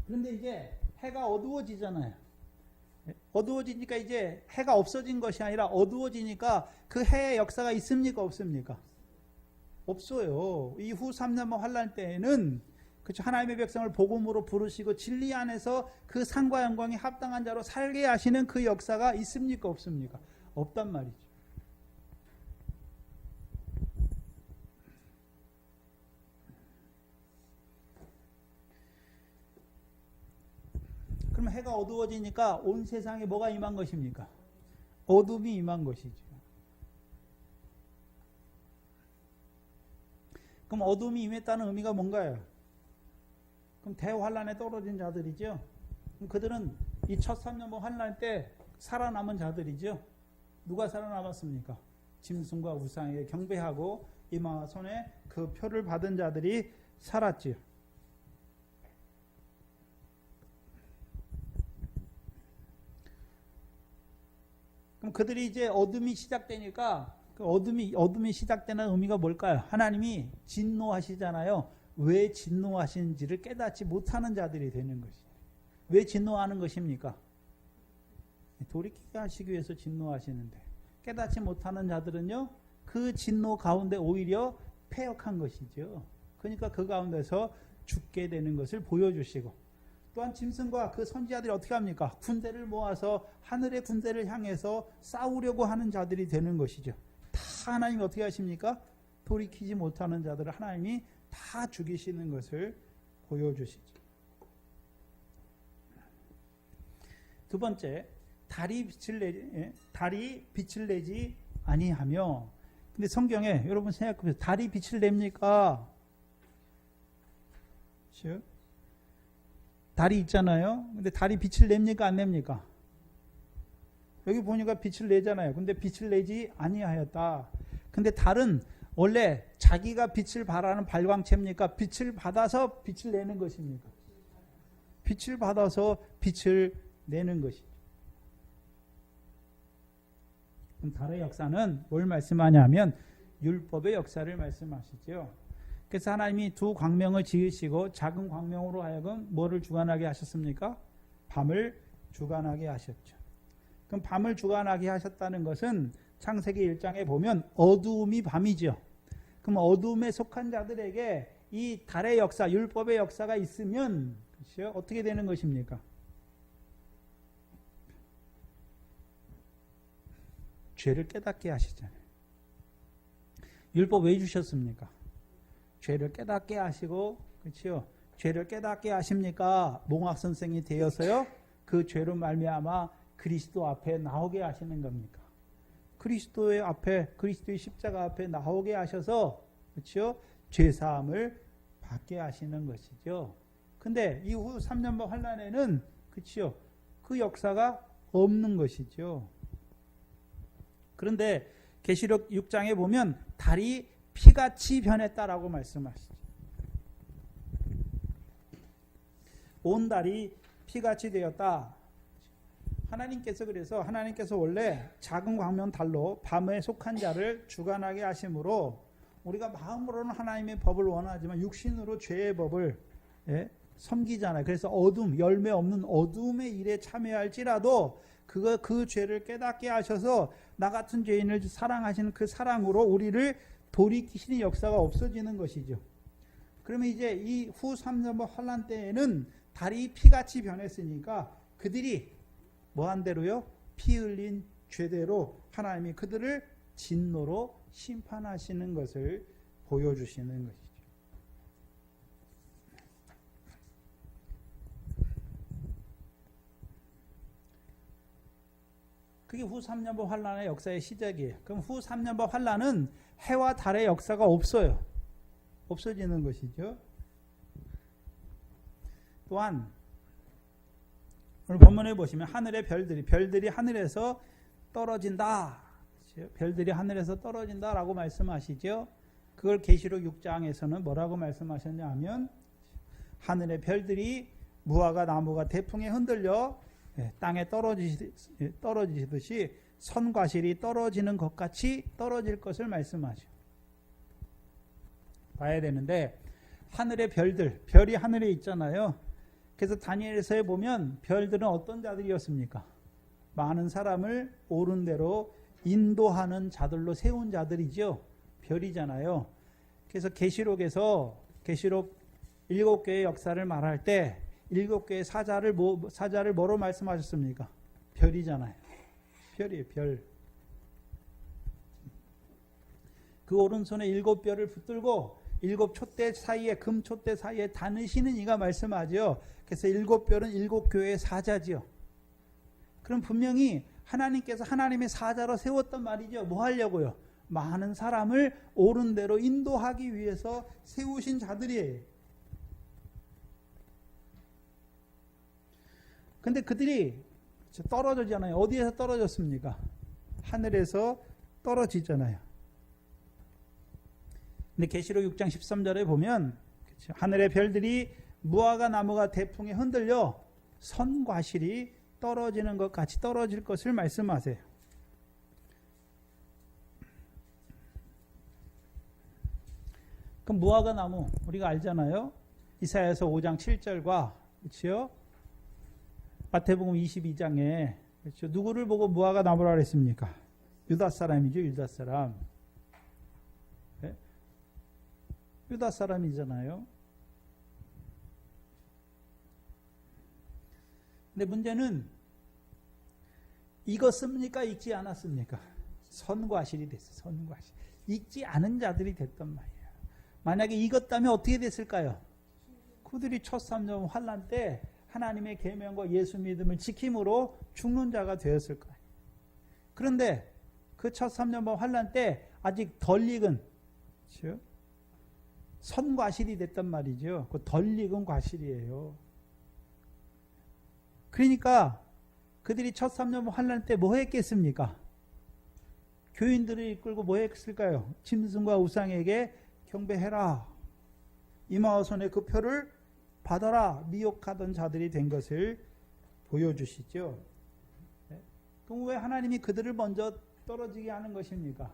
그런데 이제 해가 어두워지잖아요. 어두워지니까 이제 해가 없어진 것이 아니라 어두워지니까 그 해의 역사가 있습니까? 없습니까? 없어요. 이후 3년 환란 때에는 그렇죠. 하나님의 백성을 복음으로 부르시고 진리 안에서 그 상과 영광이 합당한 자로 살게 하시는 그 역사가 있습니까? 없습니까? 없단 말이죠. 그럼 해가 어두워지니까 온 세상에 뭐가 임한 것입니까? 어둠이 임한 것이죠. 그럼 어둠이 임했다는 의미가 뭔가요? 그럼 대환란에 떨어진 자들이죠. 그럼 그들은 이 첫 3년 환란 때 살아남은 자들이죠. 누가 살아남았습니까? 짐승과 우상에게 경배하고 이마와 손에 그 표를 받은 자들이 살았지요. 그럼 그들이 이제 어둠이 시작되니까 그 어둠이 시작되는 의미가 뭘까요? 하나님이 진노하시잖아요. 왜 진노하시는지를 깨닫지 못하는 자들이 되는 것이에요. 왜 진노하는 것입니까? 돌이키게 하시기 위해서 진노하시는데 깨닫지 못하는 자들은요. 그 진노 가운데 오히려 패역한 것이죠. 그러니까 그 가운데서 죽게 되는 것을 보여주시고 또한 짐승과 그 선지자들이 어떻게 합니까? 군대를 모아서 하늘의 군대를 향해서 싸우려고 하는 자들이 되는 것이죠. 다 하나님이 어떻게 하십니까? 돌이키지 못하는 자들을 하나님이 다 죽이시는 것을 보여주시죠. 두 번째, 달이 빛을 내지 아니하며. 근데 성경에 여러분 생각해보세요. 달이 빛을 냅니까? 그렇죠? 달이 있잖아요. 근데 달이 빛을 냅니까? 안 냅니까? 여기 보니까 빛을 내잖아요. 근데 빛을 내지 아니하였다. 근데 달은 원래 자기가 빛을 발하는 발광체입니까? 빛을 받아서 빛을 내는 것입니까? 빛을 받아서 빛을 내는 것이죠. 그럼 달의 역사는 뭘 말씀하냐면 율법의 역사를 말씀하시죠. 그래서 하나님이 두 광명을 지으시고 작은 광명으로 하여금 뭐를 주관하게 하셨습니까? 밤을 주관하게 하셨죠. 그럼 밤을 주관하게 하셨다는 것은 창세기 1장에 보면 어두움이 밤이죠. 그럼 어두움에 속한 자들에게 이 달의 역사, 율법의 역사가 있으면 그렇죠? 어떻게 되는 것입니까? 죄를 깨닫게 하시잖아요. 율법 왜 주셨습니까? 죄를 깨닫게 하시고, 그렇죠? 죄를 깨닫게 하십니까? 몽학 선생이 되어서요. 그 죄로 말미암아 그리스도 앞에 나오게 하시는 겁니까? 그리스도의 앞에, 그리스도의 십자가 앞에 나오게 하셔서, 그렇죠? 죄 사함을 받게 하시는 것이죠. 근데 이후 3년반 환란에는, 그렇죠? 그 역사가 없는 것이죠. 그런데 계시록 6장에 보면 달이 피같이 변했다라고 말씀하시죠. 온 달이 피같이 되었다. 하나님께서 원래 작은 광명 달로 밤에 속한 자를 주관하게 하심으로 우리가 마음으로는 하나님의 법을 원하지만 육신으로 죄의 법을 섬기잖아요. 그래서 어둠, 열매 없는 어둠의 일에 참여할지라도 그 죄를 깨닫게 하셔서 나 같은 죄인을 사랑하시는 그 사랑으로 우리를 돌이키시는 역사가 없어지는 것이죠. 그러면 이제 이 후 3년반 환란 때에는 달이 피같이 변했으니까 그들이 뭐한 대로요? 피 흘린 죄대로 하나님이 그들을 진노로 심판하시는 것을 보여주시는 것이죠. 그게 후 3년번 환란의 역사의 시작이에요. 그럼 후 3년번 환란은 해와 달의 역사가 없어요. 없어지는 것이죠. 또한 오늘 본문에 보시면 하늘의 별들이 하늘에서 떨어진다. 별들이 하늘에서 떨어진다라고 말씀하시죠. 그걸 계시록 6장에서는 뭐라고 말씀하셨냐 하면 하늘의 별들이 무화과 나무가 태풍에 흔들려 땅에 떨어지듯이 선과실이 떨어지는 것 같이 떨어질 것을 말씀하죠. 봐야 되는데 하늘의 별이 하늘에 있잖아요. 그래서 다니엘서에 보면 별들은 어떤 자들이었습니까? 많은 사람을 옳은 대로 인도하는 자들로 세운 자들이죠. 별이잖아요. 그래서 계시록 7개의 역사를 말할 때 7개의 사자를 뭐로 말씀하셨습니까? 별이잖아요. 별이에요, 별. 그 오른손에 7별을 붙들고 7촛대 사이에, 금촛대 사이에 다니시는 이가 말씀하죠. 그래서 7별은 7교회의 사자지요. 그럼 분명히 하나님께서 하나님의 사자로 세웠단 말이죠. 뭐 하려고요? 많은 사람을 옳은 대로 인도하기 위해서 세우신 자들이에요. 근데 그들이 떨어지잖아요. 어디에서 떨어졌습니까? 하늘에서 떨어지잖아요. 근데 계시록 6장 13절에 보면 하늘의 별들이 무화과 나무가 태풍에 흔들려 선과실이 떨어지는 것 같이 떨어질 것을 말씀하세요. 그럼 무화과 나무 우리가 알잖아요. 이사야서 5장 7절과 그렇죠? 마태복음 22장에 그렇죠? 누구를 보고 무화과 나무라 그랬습니까? 유다 사람이죠. 유다 사람. 네? 유다 사람이잖아요. 근데 문제는 익었습니까? 익지 않았습니까? 선과실이 됐어요. 선과실. 익지 않은 자들이 됐단 말이에요. 만약에 익었다면 어떻게 됐을까요? 그들이 첫 3년 환란 때 하나님의 계명과 예수 믿음을 지킴으로 죽는 자가 되었을 거예요. 그런데 그 첫 3년번 환란 때 아직 덜 익은 그렇죠? 선과실이 됐단 말이죠. 그 덜 익은 과실이에요. 그러니까 그들이 첫 3년번 환란 때 뭐 했겠습니까? 교인들을 이끌고 뭐 했을까요? 짐승과 우상에게 경배해라. 이마오손의 그 표를 받아라. 미혹하던 자들이 된 것을 보여주시죠. 네? 그럼 왜 하나님이 그들을 먼저 떨어지게 하는 것입니까?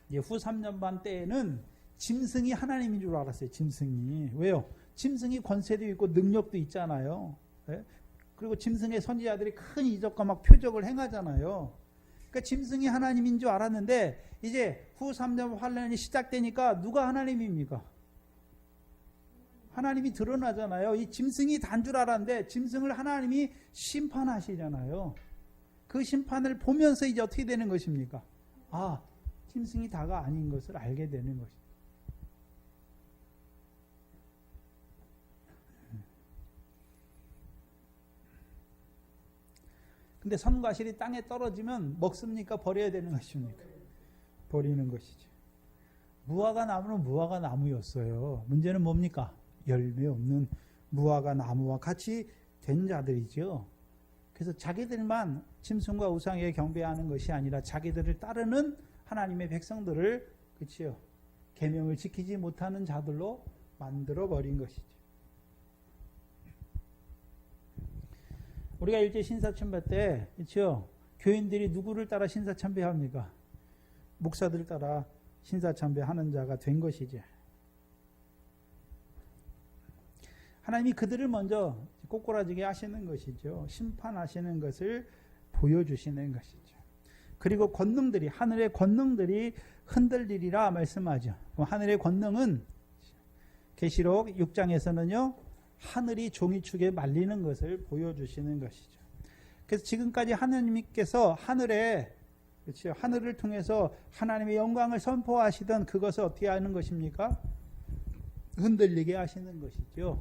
이제 후 3년 반 때에는 짐승이 하나님인 줄 알았어요. 짐승이. 왜요? 짐승이 권세도 있고 능력도 있잖아요. 네? 그리고 짐승의 선지자들이 큰 이적과 막 표적을 행하잖아요. 그러니까 짐승이 하나님인 줄 알았는데 이제 후 3년 환란이 시작되니까 누가 하나님입니까? 하나님이 드러나잖아요. 이 짐승이 단 줄 알았는데 짐승을 하나님이 심판하시잖아요. 그 심판을 보면서 이제 어떻게 되는 것입니까? 아, 짐승이 다가 아닌 것을 알게 되는 것입니다. 근데 선과실이 땅에 떨어지면 먹습니까? 버려야 되는 것입니까? 버리는 것이죠. 무화과 나무는 무화과 나무였어요. 문제는 뭡니까? 열매 없는 무화과 나무와 같이 된 자들이죠. 그래서 자기들만 짐승과 우상에 경배하는 것이 아니라 자기들을 따르는 하나님의 백성들을 그렇죠. 계명을 지키지 못하는 자들로 만들어 버린 것이죠. 우리가 일제 신사참배 때 그렇죠. 교인들이 누구를 따라 신사참배합니까? 목사들 따라 신사참배하는 자가 된 것이죠. 하나님이 그들을 먼저 꼬꾸라지게 하시는 것이죠. 심판하시는 것을 보여주시는 것이죠. 그리고 권능들이 하늘의 권능들이 흔들리리라 말씀하죠. 하늘의 권능은 계시록 6장에서는요. 하늘이 종이축에 말리는 것을 보여주시는 것이죠. 그래서 지금까지 하나님께서 하늘에 그렇죠? 하늘을 통해서 하나님의 영광을 선포하시던 그것을 어떻게 하는 것입니까? 흔들리게 하시는 것이죠.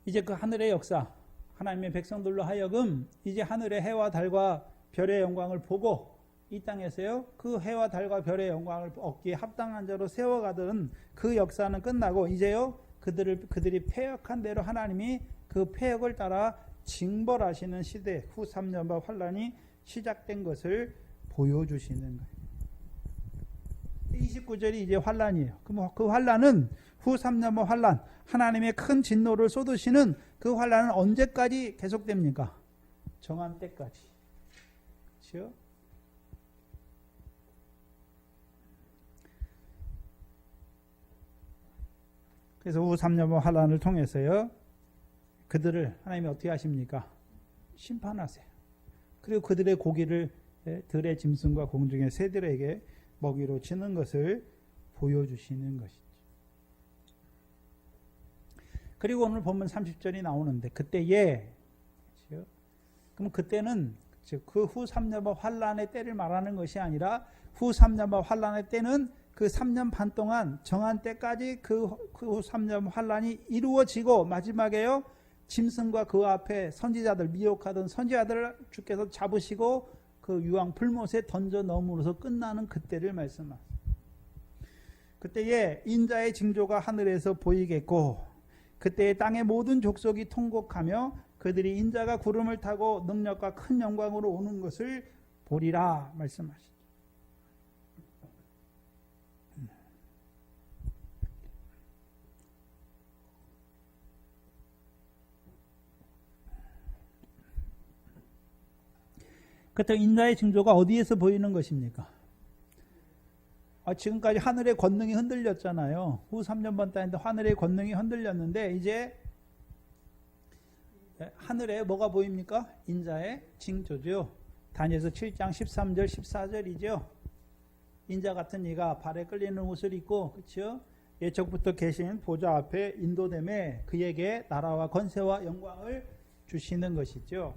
이제 그 하늘의 역사, 하나님의 백성들로 하여금 이제 하늘의 해와 달과 별의 영광을 보고 이 땅에서요 그 해와 달과 별의 영광을 얻기에 합당한 자로 세워가던 그 역사는 끝나고 이제요 그들이 패역한 대로 하나님이 그 패역을 따라 징벌하시는 시대 후 3년반 환란이 시작된 것을 보여주시는 거예요. 29절이 이제 환란이에요. 그럼 그 환란은 후 3년반 환란, 하나님의 큰 진노를 쏟으시는 그 환란은 언제까지 계속됩니까? 정한 때까지. 그렇죠? 그래서 후 3년반 환란을 통해서요. 그들을 하나님이 어떻게 하십니까? 심판하세요. 그리고 그들의 고기를 들의 짐승과 공중의 새들에게 먹이로 치는 것을 보여주시는 것이죠. 그리고 오늘 본문 30절이 나오는데 그때에 그렇죠? 그럼 그때는 그 후 3년반 환란의 때를 말하는 것이 아니라 후 3년반 환란의 때는 그 3년 반 동안 정한 때까지 그 후 3년 환란이 이루어지고 마지막에요 짐승과 그 앞에 선지자들 미혹하던 선지자들을 주께서 잡으시고 그 유황 불못에 던져 넣음으로써 끝나는 그때를 말씀하십니다. 그때에 인자의 징조가 하늘에서 보이겠고 그때에 땅의 모든 족속이 통곡하며 그들이 인자가 구름을 타고 능력과 큰 영광으로 오는 것을 보리라 말씀하시죠. 그때 인자의 징조가 어디에서 보이는 것입니까? 지금까지 하늘의 권능이 흔들렸잖아요. 후 3년반 때인데 하늘의 권능이 흔들렸는데 이제 하늘에 뭐가 보입니까? 인자의 징조죠. 다니엘서 7장 13절 14절이죠. 인자 같은 이가 발에 끌리는 옷을 입고 그렇죠? 예적부터 계신 보좌 앞에 인도됨에 그에게 나라와 권세와 영광을 주시는 것이죠.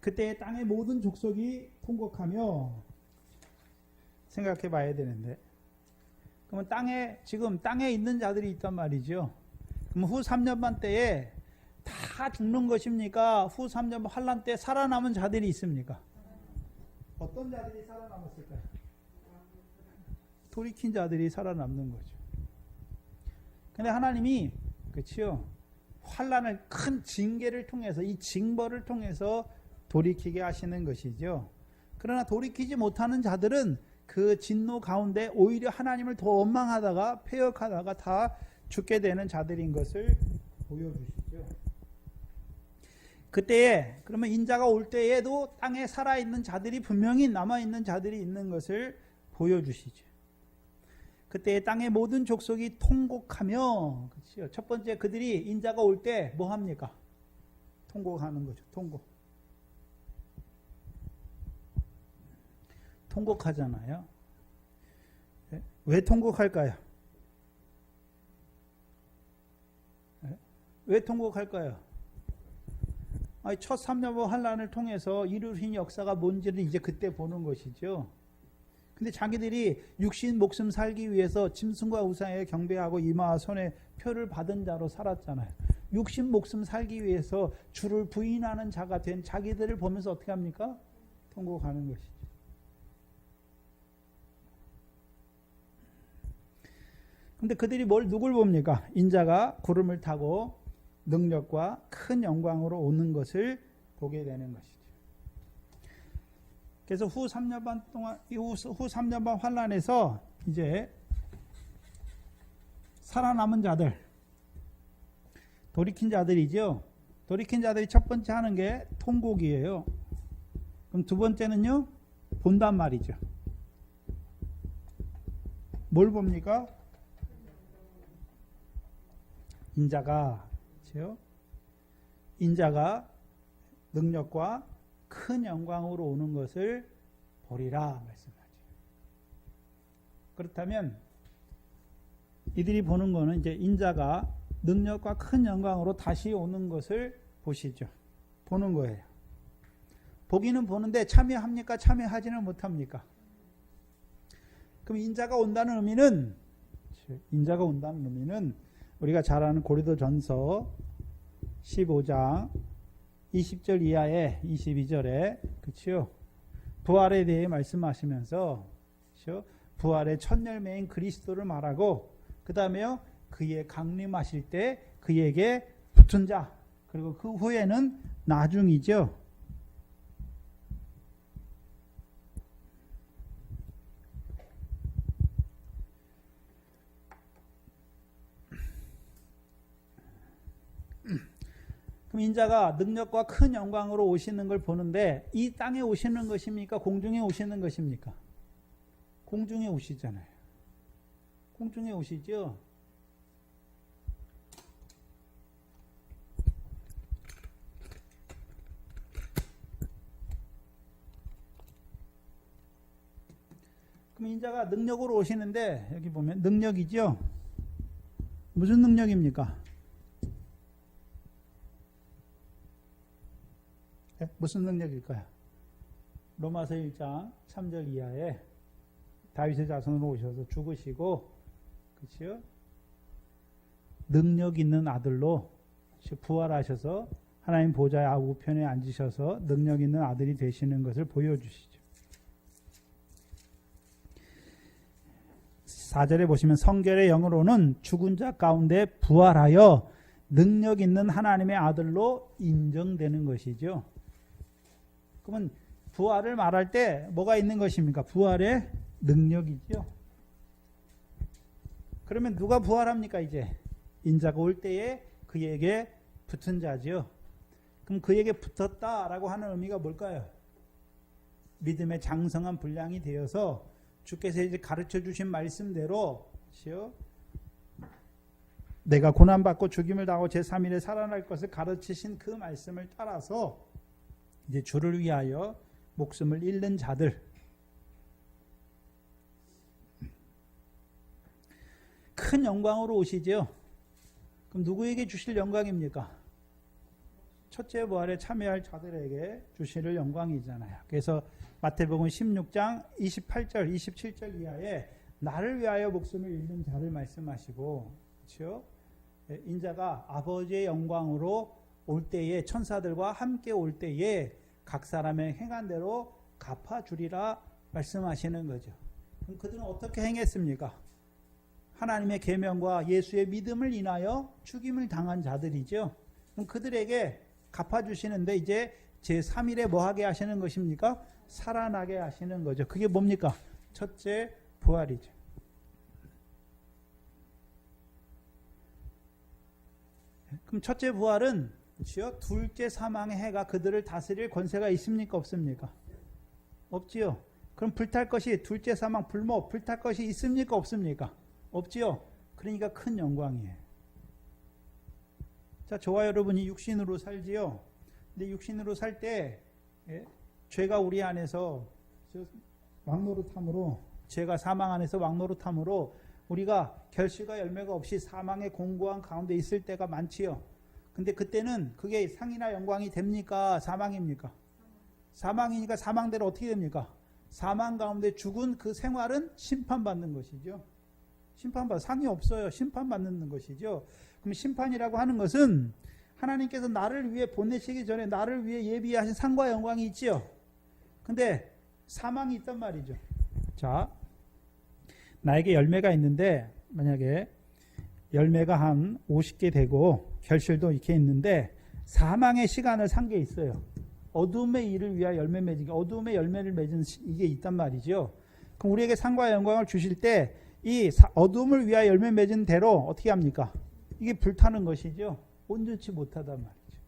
그때 땅의 모든 족속이 통곡하며 생각해 봐야 되는데 그러면 지금 땅에 있는 자들이 있단 말이죠. 그럼 후 3년반 때에 다 죽는 것입니까? 후 3년반 환란 때 살아남은 자들이 있습니까? 어떤 자들이 살아남았을까요? 돌이킨 자들이 살아남는 거죠. 근데 하나님이 그렇죠? 환란을 큰 징계를 통해서 이 징벌을 통해서 돌이키게 하시는 것이죠. 그러나 돌이키지 못하는 자들은 그 진노 가운데 오히려 하나님을 더 원망하다가 패역하다가 다 죽게 되는 자들인 것을 보여주시죠. 그때에 그러면 인자가 올 때에도 땅에 살아있는 자들이 분명히 남아있는 자들이 있는 것을 보여주시죠. 그때에 땅의 모든 족속이 통곡하며 그렇죠? 첫 번째 그들이 인자가 올 때 뭐 합니까? 통곡하는 거죠. 통곡하잖아요. 왜 통곡할까요? 왜 통곡할까요? 첫 3년반 환란을 통해서 이루신 역사가 뭔지를 이제 그때 보는 것이죠. 근데 자기들이 육신 목숨 살기 위해서 짐승과 우상에 경배하고 이마와 손에 표를 받은 자로 살았잖아요. 육신 목숨 살기 위해서 주를 부인하는 자가 된 자기들을 보면서 어떻게 합니까? 통곡하는 것이죠. 근데 그들이 누굴 봅니까? 인자가 구름을 타고 능력과 큰 영광으로 오는 것을 보게 되는 것이죠. 그래서 후 3년반 동안, 후 3년반 환란에서 이제 살아남은 자들, 돌이킨 자들이죠. 돌이킨 자들이 첫 번째 하는 게 통곡이에요. 그럼 두 번째는요, 본단 말이죠. 뭘 봅니까? 인자가 능력과 큰 영광으로 오는 것을 보리라 말씀하죠. 그렇다면 이들이 보는 거는 이제 인자가 능력과 큰 영광으로 다시 오는 것을 보시죠. 보는 거예요. 보기는 보는데 참여합니까? 참여하지는 못합니까? 그럼 인자가 온다는 의미는 우리가 잘 아는 고린도전서 15장 20절 이하에 22절에 그렇죠? 부활에 대해 말씀하시면서 그렇죠? 부활의 첫 열매인 그리스도를 말하고 그 다음에요 그의 강림하실 때 그에게 붙은 자 그리고 그 후에는 나중이죠. 그럼 인자가 능력과 큰 영광으로 오시는 걸 보는데 이 땅에 오시는 것입니까? 공중에 오시는 것입니까? 공중에 오시잖아요. 공중에 오시죠. 그럼 인자가 능력으로 오시는데 여기 보면 능력이죠. 무슨 능력입니까? 네? 무슨 능력일까요? 로마서 1장 3절 이하에 다윗의 자손으로 오셔서 죽으시고 그렇죠? 능력 있는 아들로 부활하셔서 하나님 보좌의 우편에 앉으셔서 능력 있는 아들이 되시는 것을 보여주시죠. 4절에 보시면 성결의 영으로는 죽은 자 가운데 부활하여 능력 있는 하나님의 아들로 인정되는 것이죠. 그러면 부활을 말할 때 뭐가 있는 것입니까? 부활의 능력이죠. 그러면 누가 부활합니까? 이제 인자가 올 때에 그에게 붙은 자죠. 그럼 그에게 붙었다라고 하는 의미가 뭘까요? 믿음의 장성한 분량이 되어서 주께서 이제 가르쳐 주신 말씀대로 그렇죠? 내가 고난받고 죽임을 당하고 제3일에 살아날 것을 가르치신 그 말씀을 따라서 이제 주를 위하여 목숨을 잃는 자들 큰 영광으로 오시죠. 그럼 누구에게 주실 영광입니까? 첫째 부활에 참여할 자들에게 주실 영광이잖아요. 그래서 마태복음 16장 28절 27절 이하에 나를 위하여 목숨을 잃는 자를 말씀하시고 그렇죠? 인자가 아버지의 영광으로 올 때에 천사들과 함께 올 때에 각 사람의 행한 대로 갚아주리라 말씀하시는 거죠. 그럼 그들은 어떻게 행했습니까? 하나님의 계명과 예수의 믿음을 인하여 죽임을 당한 자들이죠. 그럼 그들에게 갚아주시는데 이제 제3일에 뭐 하게 하시는 것입니까? 살아나게 하시는 거죠. 그게 뭡니까? 첫째 부활이죠. 그럼 첫째 부활은 그렇죠? 둘째 사망의 해가 그들을 다스릴 권세가 있습니까? 없습니까? 없지요. 그럼 불탈 것이 둘째 사망 불모 불탈 것이 있습니까? 없습니까? 없지요. 그러니까 큰 영광이에요. 자, 저와 여러분이 육신으로 살지요. 근데 육신으로 살 때 죄가 우리 안에서 왕노릇함으로 죄가 사망 안에서 왕노릇함으로 우리가 결실과 열매가 없이 사망의 공고한 가운데 있을 때가 많지요. 근데 그때는 그게 상이나 영광이 됩니까? 사망입니까? 사망이니까 사망대로 어떻게 됩니까? 사망 가운데 죽은 그 생활은 심판받는 것이죠. 심판받아 상이 없어요. 심판받는 것이죠. 그럼 심판이라고 하는 것은 하나님께서 나를 위해 보내시기 전에 나를 위해 예비하신 상과 영광이 있지요. 근데 사망이 있단 말이죠. 자, 나에게 열매가 있는데 만약에 열매가 한 50개 되고 결실도 이렇게 있는데 사망의 시간을 산 게 있어요. 어둠의 일을 위하여 열매 맺기, 어둠의 열매를 맺은 이게 있단 말이죠. 그럼 우리에게 상과 영광을 주실 때 이 어둠을 위하여 열매 맺은 대로 어떻게 합니까? 이게 불타는 것이죠. 온전치 못하단 말이죠.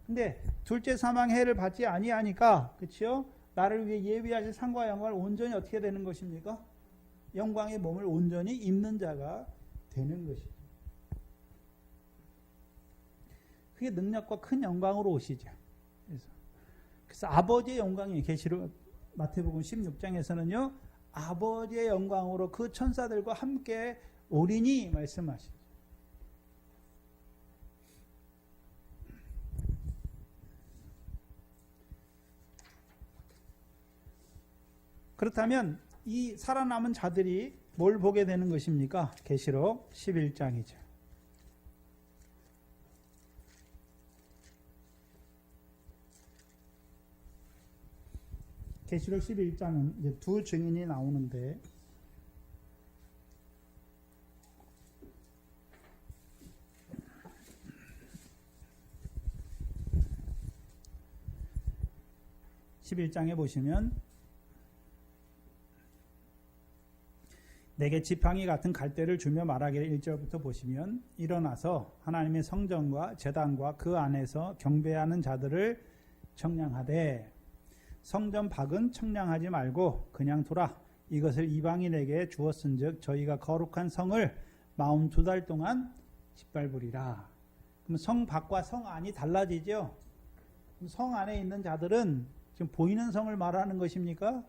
근데 둘째 사망의 해를 받지 아니하니까 그렇죠? 나를 위해 예비하신 상과 영광을 온전히 어떻게 되는 것입니까? 영광의 몸을 온전히 입는 자가 되는 것이죠. 그게 능력과 큰 영광으로 오시죠. 그래서 아버지의 영광이 계시록 마태복음 16장에서는요. 아버지의 영광으로 그 천사들과 함께 오리니 말씀하시죠. 그렇다면 이 살아남은 자들이 뭘 보게 되는 것입니까? 계시록 11장이죠. 계시록 11장은 이제 두 증인이 나오는데, (11장에) 보시면 내게 지팡이 같은 갈대를 주며 말하기를 1절부터 보시면, 일어나서 하나님의 성전과 제단과 그 안에서 경배하는 자들을 청량하되 성전 밖은 청량하지 말고 그냥 두라. 이것을 이방인에게 주었은즉 저희가 거룩한 성을 42달 동안 짓밟으리라. 그럼 성 밖과 성 안이 달라지죠. 그럼 성 안에 있는 자들은 지금 보이는 성을 말하는 것입니까?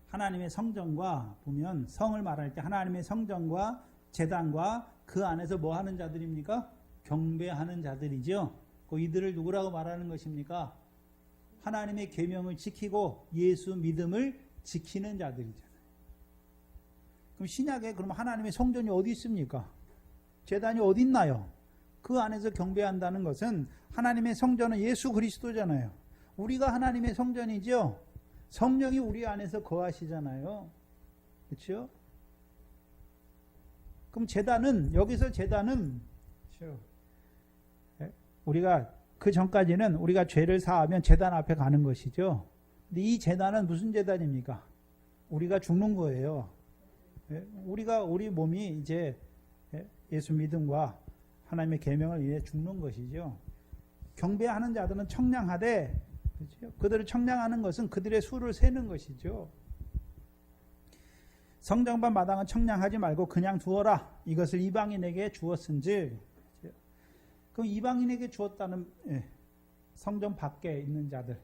하나님의 성전과, 보면 성을 말할 때 하나님의 성전과 제단과 그 안에서 뭐 하는 자들입니까? 경배하는 자들이죠. 이들을 누구라고 말하는 것입니까? 하나님의 계명을 지키고 예수 믿음을 지키는 자들이잖아요. 그럼 신약에 그럼 하나님의 성전이 어디 있습니까? 제단이 어디 있나요? 그 안에서 경배한다는 것은 하나님의 성전은 예수 그리스도잖아요. 우리가 하나님의 성전이죠. 성령이 우리 안에서 거하시잖아요. 그렇죠? 그럼 제단은, 여기서 제단은, 그렇죠? 우리가 그 전까지는 우리가 죄를 사하면 제단 앞에 가는 것이죠. 근데 이 제단은 무슨 제단입니까? 우리가 죽는 거예요. 우리 몸이 이제 예수 믿음과 하나님의 계명을 위해 죽는 것이죠. 경배하는 자들은 청량하되, 그렇죠? 그들을 청량하는 것은 그들의 수를 세는 것이죠. 성전반 마당은 청량하지 말고 그냥 두어라. 이것을 이방인에게 주었은즉. 그럼 이방인에게 주었다는, 성전 밖에 있는 자들.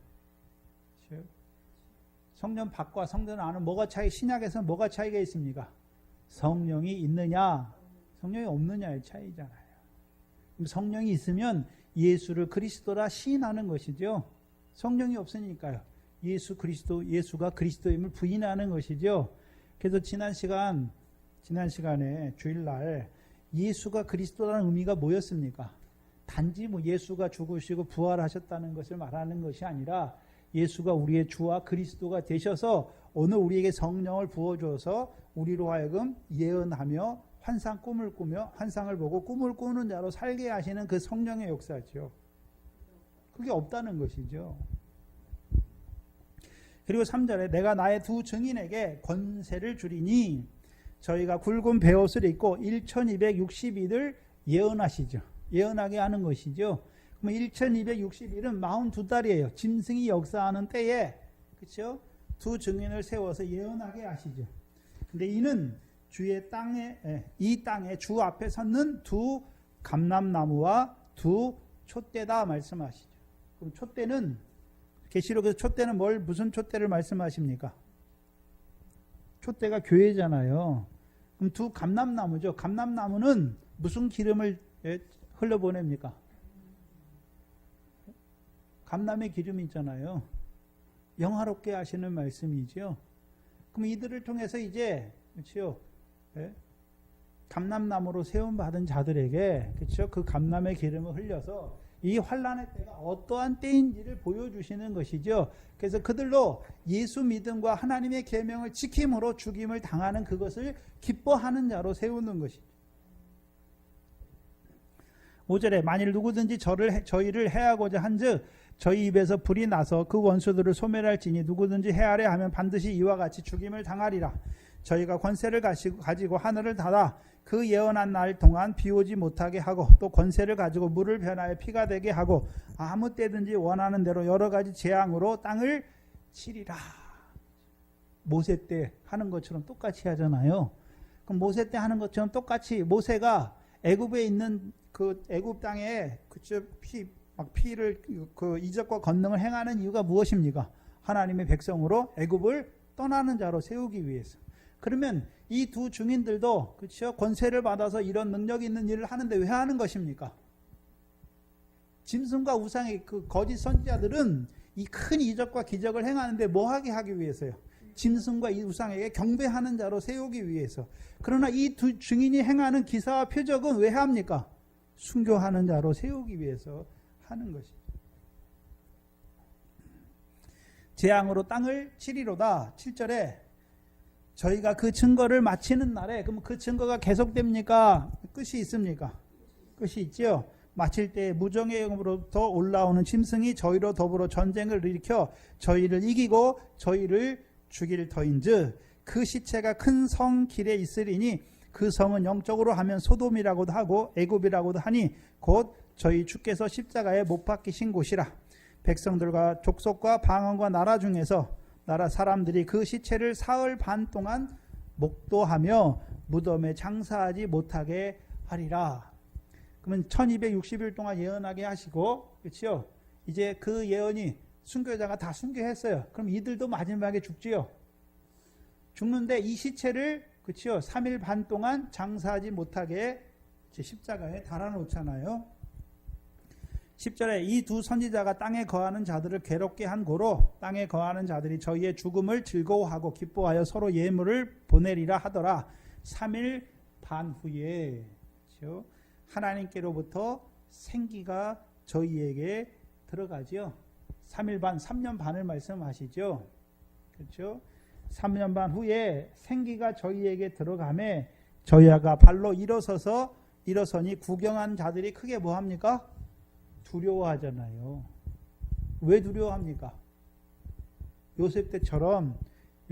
그렇죠? 성전 밖과 성전 안은 뭐가 신약에서는 뭐가 차이가 있습니까? 성령이 있느냐, 성령이 없느냐의 차이잖아요. 그럼 성령이 있으면 예수를 그리스도라 시인하는 것이죠. 성령이 없으니까요. 예수가 그리스도임을 부인하는 것이죠. 그래서 지난 시간에 주일날 예수가 그리스도라는 의미가 뭐였습니까? 단지 예수가 죽으시고 부활하셨다는 것을 말하는 것이 아니라 예수가 우리의 주와 그리스도가 되셔서 오늘 우리에게 성령을 부어줘서 우리로 하여금 예언하며 꿈을 꾸며 환상을 보고 꿈을 꾸는 자로 살게 하시는 그 성령의 역사죠. 그게 없다는 것이죠. 그리고 3절에 내가 나의 두 증인에게 권세를 주리니 저희가 굵은 베옷을 입고 1260일을 예언하시죠. 예언하게 하는 것이죠. 그럼 1260일은 42달이에요. 짐승이 역사하는 때에, 그렇죠? 두 증인을 세워서 예언하게 하시죠. 근데 이는 이 땅에 주 앞에 섰는 두 감람나무와 두 촛대다 말씀하시죠. 그럼 촛대는, 계시록에서 촛대는 무슨 촛대를 말씀하십니까? 촛대가 교회잖아요. 그럼 두 감람나무죠. 감람나무는 무슨 기름을 흘려보냅니까? 감람의 기름이 있잖아요. 영화롭게 하시는 말씀이죠. 그럼 이들을 통해서 이제, 그렇죠? 감람나무로 세움받은 자들에게, 그렇죠? 그 감람의 기름을 흘려서 이 환란의 때가 어떠한 때인지를 보여주시는 것이죠. 그래서 그들로 예수 믿음과 하나님의 계명을 지킴으로 죽임을 당하는 그것을 기뻐하는 자로 세우는 것이죠. 5절에 만일 누구든지 저희를 해하고자 한즉 저희 입에서 불이 나서 그 원수들을 소멸할지니 누구든지 해하려 하면 반드시 이와 같이 죽임을 당하리라. 저희가 권세를 가지고 하늘을 닫아 그 예언한 날 동안 비 오지 못하게 하고 또 권세를 가지고 물을 변하여 피가 되게 하고 아무 때든지 원하는 대로 여러 가지 재앙으로 땅을 치리라. 모세 때 하는 것처럼 똑같이 하잖아요. 그럼 모세 때 하는 것처럼 똑같이 모세가 애굽에 있는 그 애굽 땅에 피를 그 이적과 권능을 행하는 이유가 무엇입니까? 하나님의 백성으로 애굽을 떠나는 자로 세우기 위해서. 그러면 이 두 증인들도, 그렇죠? 권세를 받아서 이런 능력 있는 일을 하는데 왜 하는 것입니까? 짐승과 우상의 그 거짓 선지자들은 이 큰 이적과 기적을 행하는데 뭐 하게 하기 위해서요? 짐승과 이 우상에게 경배하는 자로 세우기 위해서. 그러나 이 두 증인이 행하는 기사와 표적은 왜 합니까? 순교하는 자로 세우기 위해서 하는 것이죠. 재앙으로 땅을 치리로다. 7절에 저희가 그 증거를 마치는 날에, 그럼 그 증거가 계속됩니까? 끝이 있습니까? 끝이 있죠. 마칠 때 무정의 영으로부터 올라오는 짐승이 저희로 더불어 전쟁을 일으켜 저희를 이기고 저희를 죽일 터인즉 그 시체가 큰 성 길에 있으리니 그 성은 영적으로 하면 소돔이라고도 하고 애굽이라고도 하니 곧 저희 주께서 십자가에 못 박히신 곳이라. 백성들과 족속과 방언과 나라 중에서 나라 사람들이 그 시체를 사흘 반 동안 목도하며 무덤에 장사하지 못하게 하리라. 그러면 1260일 동안 예언하게 하시고, 그렇죠? 이제 그 예언이 순교자가 다 순교했어요. 그럼 이들도 마지막에 죽지요. 죽는데 이 시체를, 그렇죠? 3일 반 동안 장사하지 못하게 십자가에 달아놓잖아요. 10절에 이 두 선지자가 땅에 거하는 자들을 괴롭게 한 고로 땅에 거하는 자들이 저희의 죽음을 즐거워하고 기뻐하여 서로 예물을 보내리라 하더라. 3일 반 후에, 그렇죠? 하나님께로부터 생기가 저희에게 들어가죠. 3일 반, 3년 반을 말씀하시죠. 그렇죠? 3년 반 후에 생기가 저희에게 들어가매 저희가 발로 일어서니 구경한 자들이 크게 뭐합니까? 두려워하잖아요. 왜 두려워합니까? 요셉 때처럼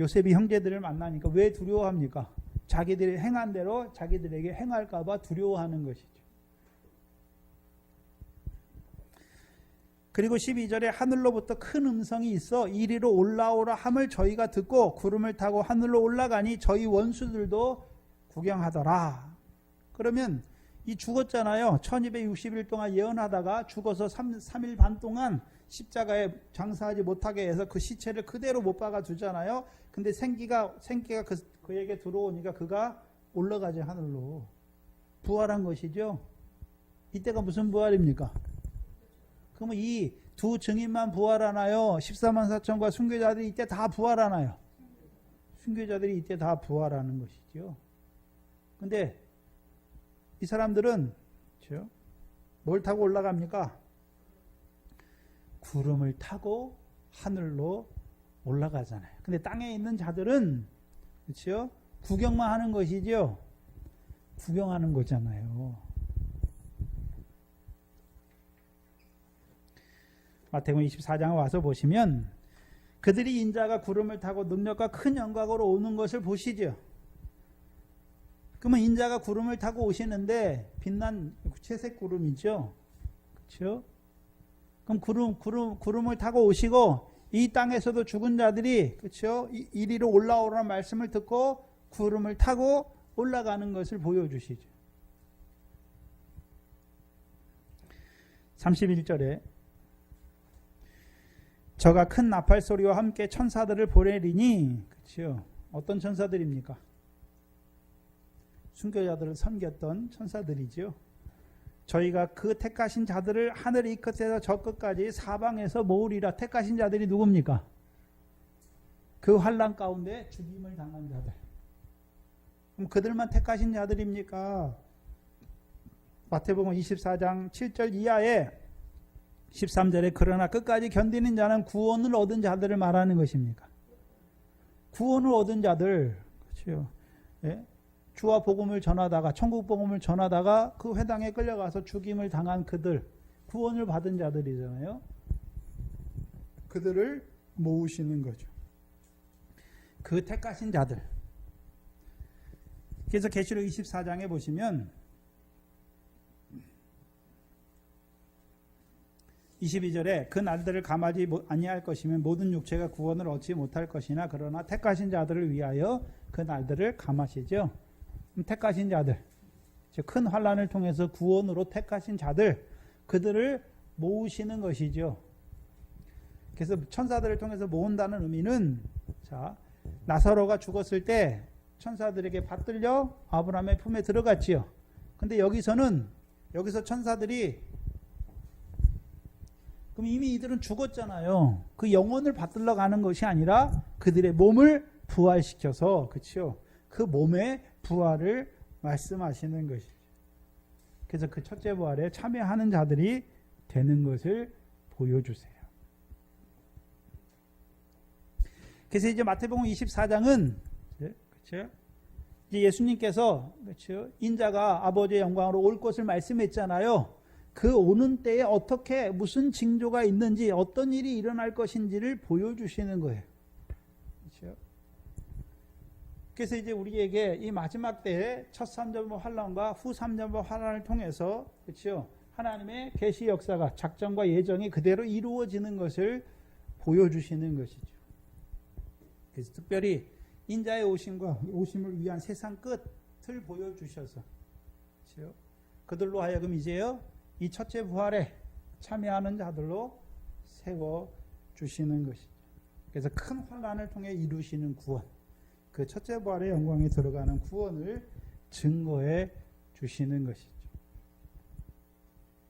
요셉이 형제들을 만나니까 왜 두려워합니까? 자기들이 행한 대로 자기들에게 행할까 봐 두려워하는 것이죠. 그리고 12절에 하늘로부터 큰 음성이 있어 이리로 올라오라 함을 저희가 듣고 구름을 타고 하늘로 올라가니 저희 원수들도 구경하더라. 그러면 이 죽었잖아요. 1260일 동안 예언하다가 죽어서 3일 반 동안 십자가에 장사하지 못하게 해서 그 시체를 그대로 못 박아 두잖아요. 근데 생기가 그에게 들어오니까 그가 올라가지 하늘로. 부활한 것이죠. 이때가 무슨 부활입니까? 그러면 이 두 증인만 부활하나요? 14만 4천과 순교자들이 이때 다 부활하나요? 순교자들이 이때 다 부활하는 것이죠. 근데 이 사람들은 그렇죠? 뭘 타고 올라갑니까? 구름을 타고 하늘로 올라가잖아요. 근데 땅에 있는 자들은 그렇죠? 구경만 하는 것이죠. 구경하는 거잖아요. 마태복음 24장에 와서 보시면 그들이 인자가 구름을 타고 능력과 큰 영광으로 오는 것을 보시죠. 그러면 인자가 구름을 타고 오시는데 빛난 채색 구름이죠. 그렇죠? 그럼 구름을 타고 오시고 이 땅에서도 죽은 자들이 그렇죠? 이리로 올라오라는 말씀을 듣고 구름을 타고 올라가는 것을 보여주시죠. 31절에 저가 큰 나팔 소리와 함께 천사들을 보내리니 그렇죠? 어떤 천사들입니까? 순교자들을 섬겼던 천사들이죠. 저희가 그 택하신 자들을 하늘 이 끝에서 저 끝까지 사방에서 모으리라. 택하신 자들이 누굽니까? 그 환난 가운데 죽임을 당한 자들. 그럼 그들만 택하신 자들입니까? 마태복음 24장 7절 이하에 13절에 그러나 끝까지 견디는 자는 구원을 얻은 자들을 말하는 것입니까? 구원을 얻은 자들, 그렇죠? 예? 주와 복음을 전하다가 천국 복음을 전하다가 그 회당에 끌려가서 죽임을 당한 그들, 구원을 받은 자들이잖아요. 그들을 모으시는 거죠. 그 택하신 자들. 그래서 계시록 24장에 보시면 22절에 그 날들을 감하지 아니할 것이면 모든 육체가 구원을 얻지 못할 것이나 그러나 택하신 자들을 위하여 그 날들을 감하시죠. 택하신 자들, 큰 환난을 통해서 구원으로 택하신 자들, 그들을 모으시는 것이죠. 그래서 천사들을 통해서 모은다는 의미는 자 나사로가 죽었을 때 천사들에게 받들려 아브라함의 품에 들어갔지요. 근데 여기서 천사들이 그럼 이미 이들은 죽었잖아요. 그 영혼을 받들러 가는 것이 아니라 그들의 몸을 부활시켜서 그렇죠. 그 몸의 부활을 말씀하시는 것이죠. 그래서 그 첫째 부활에 참여하는 자들이 되는 것을 보여주세요. 그래서 이제 마태복음 24장은 그렇죠? 이제 예수님께서 그렇죠? 인자가 아버지의 영광으로 올 것을 말씀했잖아요. 그 오는 때에 어떻게 무슨 징조가 있는지 어떤 일이 일어날 것인지를 보여주시는 거예요. 그렇죠? 그래서 이제 우리에게 이 마지막 때에 첫 삼전부 환란과 후 삼전부 환란을 통해서 그렇죠? 하나님의 계시 역사가 작전과 예정이 그대로 이루어지는 것을 보여주시는 것이죠. 그래서 특별히 인자의 오심과 오심을 위한 세상 끝을 보여주셔서 그렇죠? 그들로 하여금 이제요 이 첫째 부활에 참여하는 자들로 세워주시는 것이죠. 그래서 큰 환란을 통해 이루시는 구원, 그 첫째 부활의 영광에 들어가는 구원을 증거해 주시는 것이죠.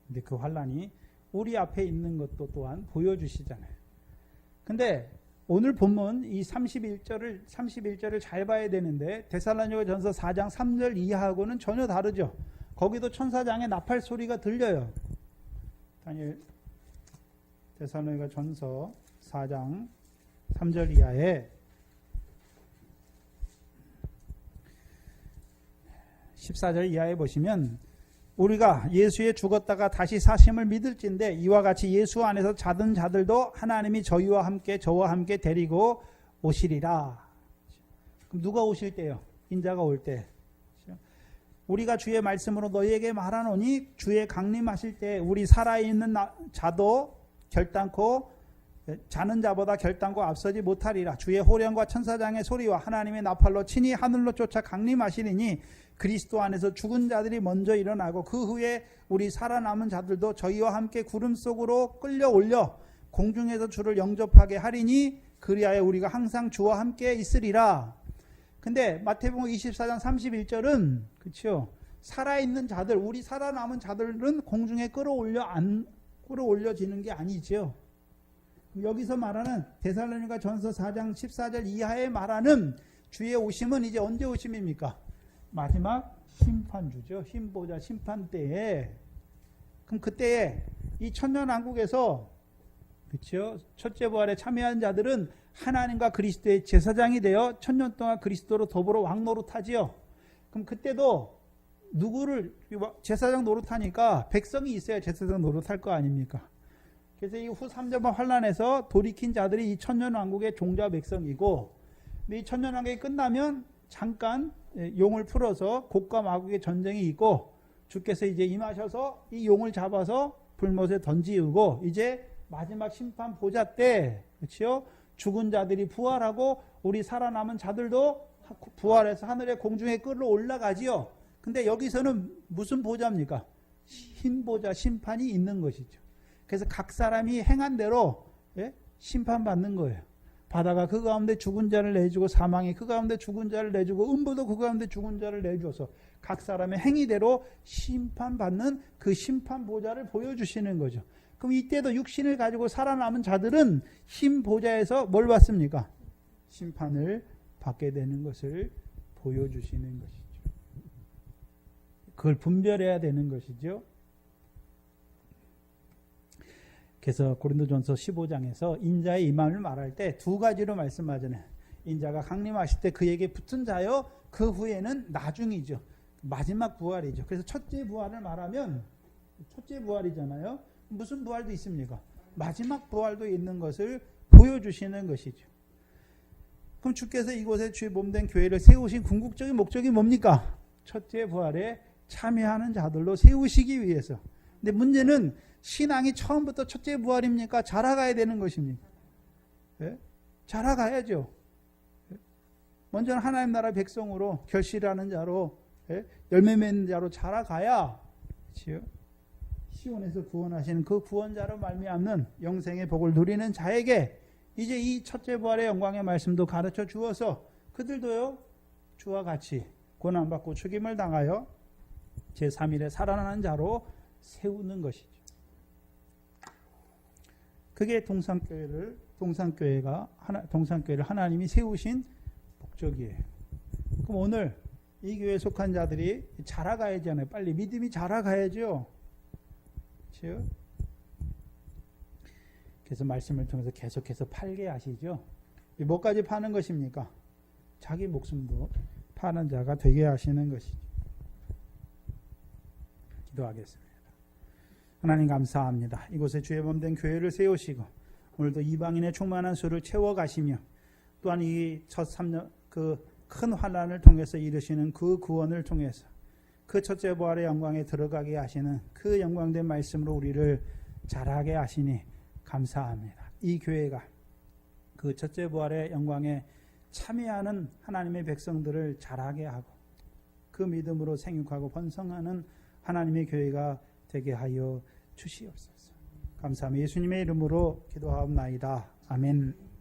근데 그 환란이 우리 앞에 있는 것도 또한 보여주시잖아요. 근데 오늘 본문 이 31절을 잘 봐야 되는데 데살로니가전서 4장 3절 이하하고는 전혀 다르죠. 거기도 천사장의 나팔 소리가 들려요. 데살로니가전서 4장 3절 이하에 14절 이하에 보시면 우리가 예수에 죽었다가 다시 사심을 믿을진데 이와 같이 예수 안에서 자든 자들도 하나님이 저와 함께 데리고 오시리라. 그럼 누가 오실 때요? 인자가 올 때. 우리가 주의 말씀으로 너희에게 말하노니 주의 강림하실 때 우리 살아있는 자도 결단코 자는 자보다 결단코 앞서지 못하리라. 주의 호령과 천사장의 소리와 하나님의 나팔로 친히 하늘로 쫓아 강림하시리니 그리스도 안에서 죽은 자들이 먼저 일어나고 그 후에 우리 살아남은 자들도 저희와 함께 구름 속으로 끌려올려 공중에서 주를 영접하게 하리니 그리하여 우리가 항상 주와 함께 있으리라. 근데 마태복음 24장 31절은 그렇죠? 살아있는 자들, 우리 살아남은 자들은 공중에 끌어올려지는 게 아니죠. 여기서 말하는 데살로니가전서 4장 14절 이하에 말하는 주의 오심은 이제 언제 오심입니까? 마지막 심판주죠. 흰보자 심판 때에. 그럼 그때에 이 천년왕국에서 그렇죠? 첫째 부활에 참여한 자들은 하나님과 그리스도의 제사장이 되어 천년 동안 그리스도로 더불어 왕노릇하지요. 그럼 그때도 누구를 제사장 노릇하니까 백성이 있어야 제사장 노릇할 거 아닙니까? 그래서 이 후 3전번 환란에서 돌이킨 자들이 이 천년왕국의 종자 백성이고 이 천년왕국이 끝나면 잠깐 용을 풀어서 곡과 마곡의 전쟁이 있고 주께서 이제 임하셔서 이 용을 잡아서 불못에 던지우고 이제 마지막 심판 보좌 때 그렇죠? 죽은 자들이 부활하고 우리 살아남은 자들도 부활해서 하늘의 공중에 끌어올라가지요. 근데 여기서는 무슨 보좌입니까? 흰 보좌 심판이 있는 것이죠. 그래서 각 사람이 행한 대로 심판받는 거예요. 바다가 그 가운데 죽은 자를 내주고 사망이 그 가운데 죽은 자를 내주고 음부도 그 가운데 죽은 자를 내줘서 각 사람의 행위대로 심판받는 그 심판 보좌를 보여주시는 거죠. 그럼 이때도 육신을 가지고 살아남은 자들은 흰 보좌에서 뭘 받습니까? 심판을 받게 되는 것을 보여주시는 것이죠. 그걸 분별해야 되는 것이죠. 그래서 고린도전서 15장에서 인자의 임함을 말할 때 두 가지로 말씀하잖아요. 인자가 강림하실 때 그에게 붙은 자요. 그 후에는 나중이죠. 마지막 부활이죠. 그래서 첫째 부활을 말하면 첫째 부활이잖아요. 무슨 부활도 있습니까? 마지막 부활도 있는 것을 보여주시는 것이죠. 그럼 주께서 이곳에 주의 몸된 교회를 세우신 궁극적인 목적이 뭡니까? 첫째 부활에 참여하는 자들로 세우시기 위해서. 근데 문제는 신앙이 처음부터 첫째 부활입니까? 자라가야 되는 것입니까? 예? 자라가야죠. 예? 먼저는 하나님 나라 백성으로 결실하는 자로 열매 맺는 자로 자라가야 그렇죠? 시온에서 구원하시는 그 구원자로 말미암는 영생의 복을 누리는 자에게 이제 이 첫째 부활의 영광의 말씀도 가르쳐 주어서 그들도요 주와 같이 고난받고 죽임을 당하여 제3일에 살아나는 자로 세우는 것이죠. 그게 동산교회를 하나님이 세우신 목적이에요. 그럼 오늘 이 교회에 속한 자들이 자라가야잖아요. 빨리 믿음이 자라가야죠. 그렇죠? 그래서 말씀을 통해서 계속해서 팔게 하시죠. 뭐까지 파는 것입니까? 자기 목숨도 파는 자가 되게 하시는 것이죠. 기도하겠습니다. 하나님 감사합니다. 이곳에 주의 몸된 교회를 세우시고 오늘도 이방인의 충만한 수를 채워가시며 또한 이 첫 3년 그 큰 환난을 통해서 이루시는 그 구원을 통해서 그 첫째 부활의 영광에 들어가게 하시는 그 영광된 말씀으로 우리를 자라게 하시니 감사합니다. 이 교회가 그 첫째 부활의 영광에 참여하는 하나님의 백성들을 자라게 하고 그 믿음으로 생육하고 번성하는 하나님의 교회가 되게 하여 주시옵소서. 감사합니다. 예수님의 이름으로 기도하옵나이다. 아멘.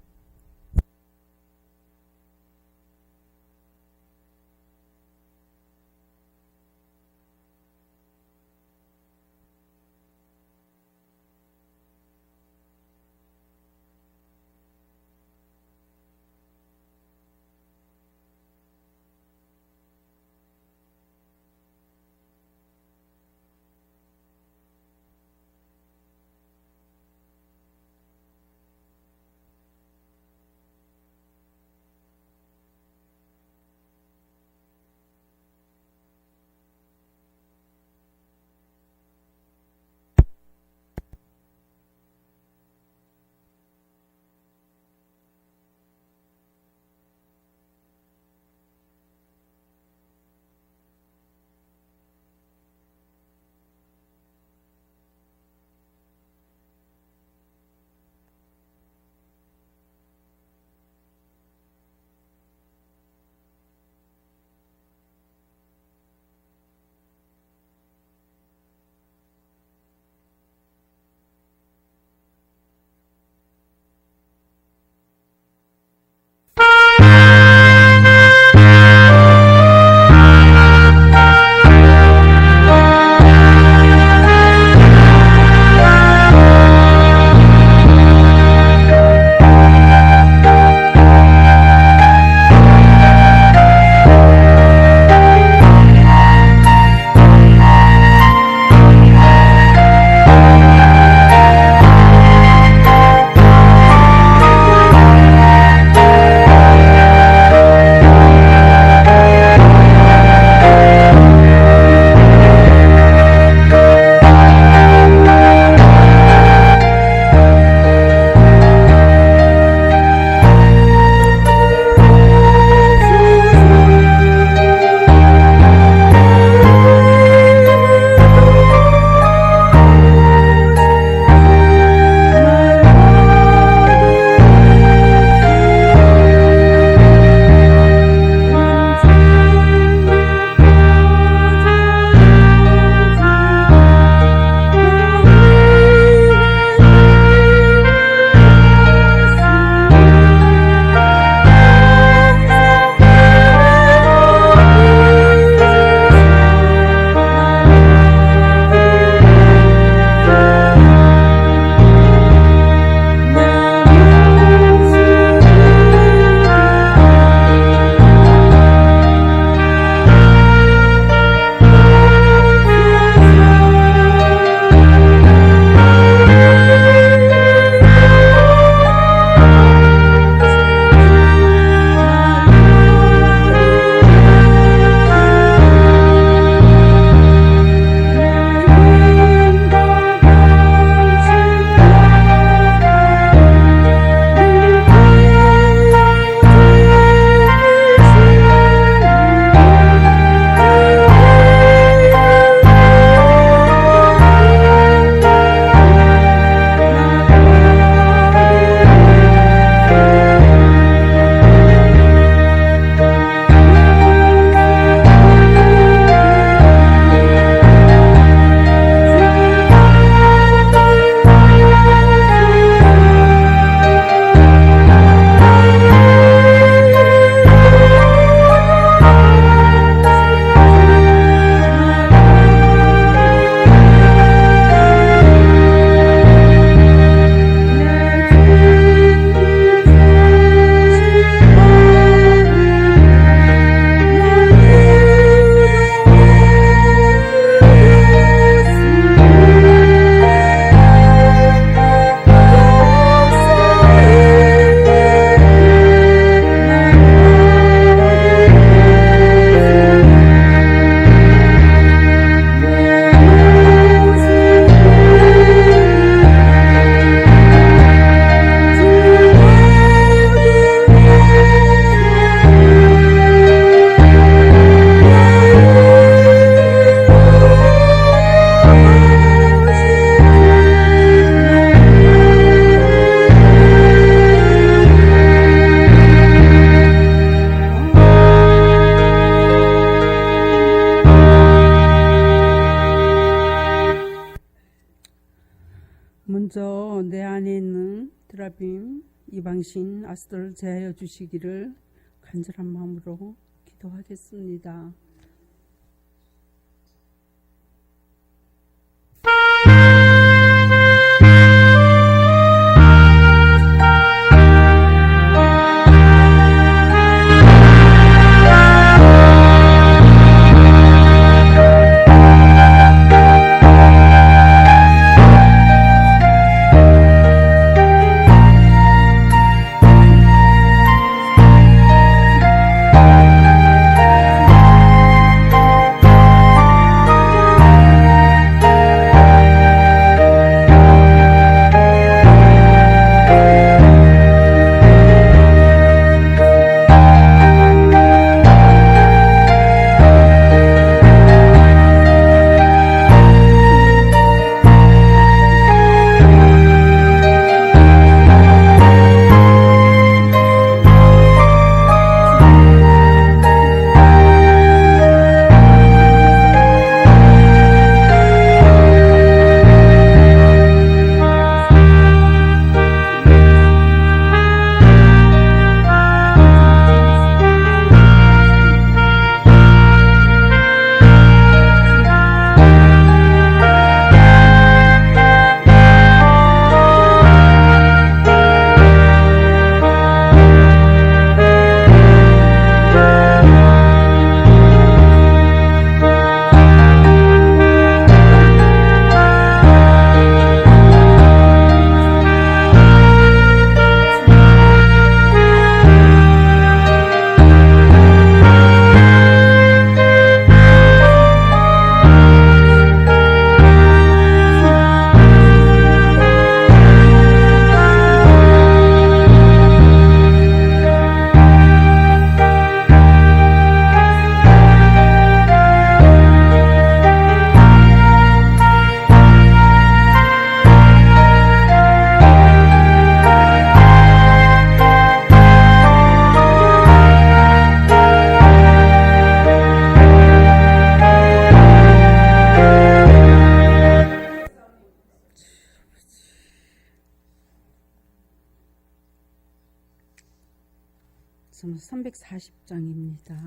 먼저 내 안에 있는 드라빔, 이방신, 아스트를 제하여 주시기를 간절한 마음으로 기도하겠습니다. 지금 340장입니다.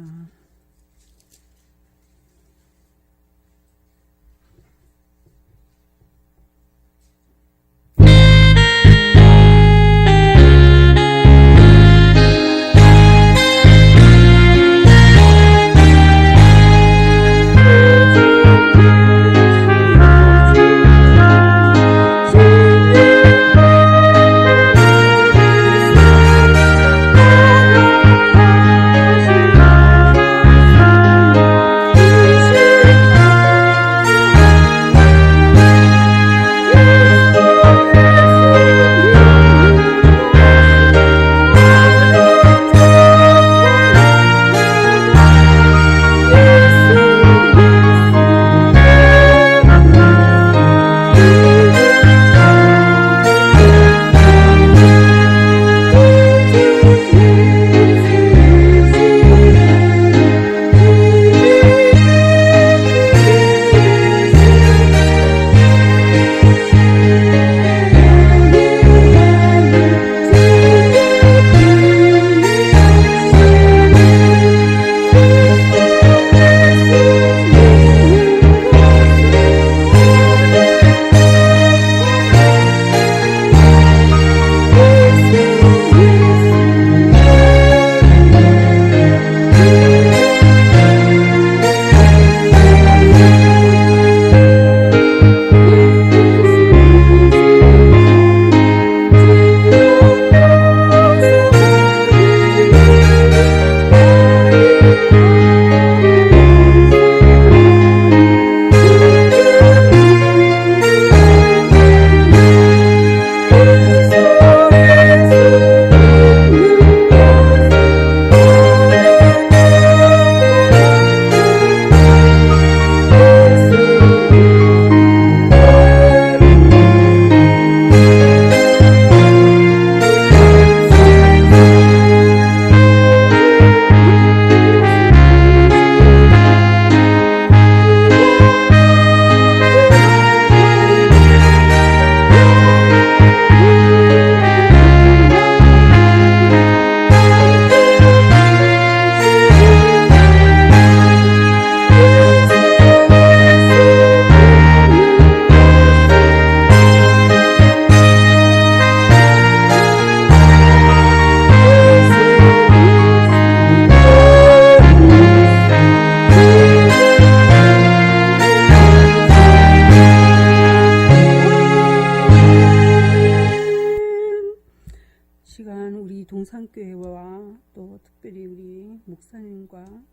용산교회와 또 특별히 우리 목사님과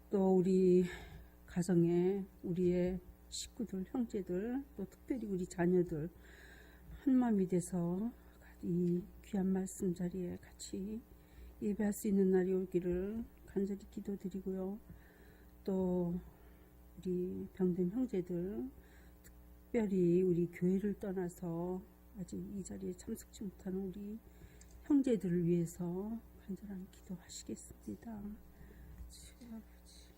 또 우리 가정에 우리의 식구들, 형제들, 또 특별히 우리 자녀들 한마음이 돼서 이 귀한 말씀 자리에 같이 예배할 수 있는 날이 오기를 간절히 기도드리고요. 또 우리 병든 형제들, 특별히 우리 교회를 떠나서 아직 이 자리에 참석치 못하는 우리 형제들을 위해서 간절한 기도하시겠습니다. 주 아버지.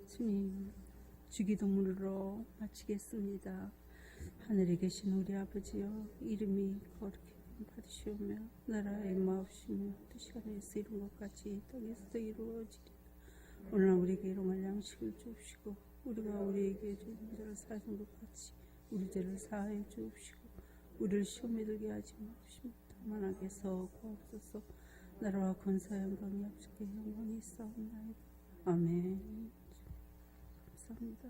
주님, 주기도문으로 마치겠습니다. 하늘에 계신 우리 아버지여, 이름이 거룩히 받으시오며 나라의 마옵시며 뜻이 하늘에서 이룬 것 같이 땅에서도 이루어지리라. 오늘 우리에게 일용할 양식을 주옵시고 우리가 우리에게 죄진 자를 사하는 것 같이 우리 죄를 사하여 주옵시고 우리를 시험에 들게 하지 마옵시며 다만 악에서 구하옵소서. 나라와 권세와 영광이 아버지께 영원히 있사옵나이다. 아멘. 감사합니다.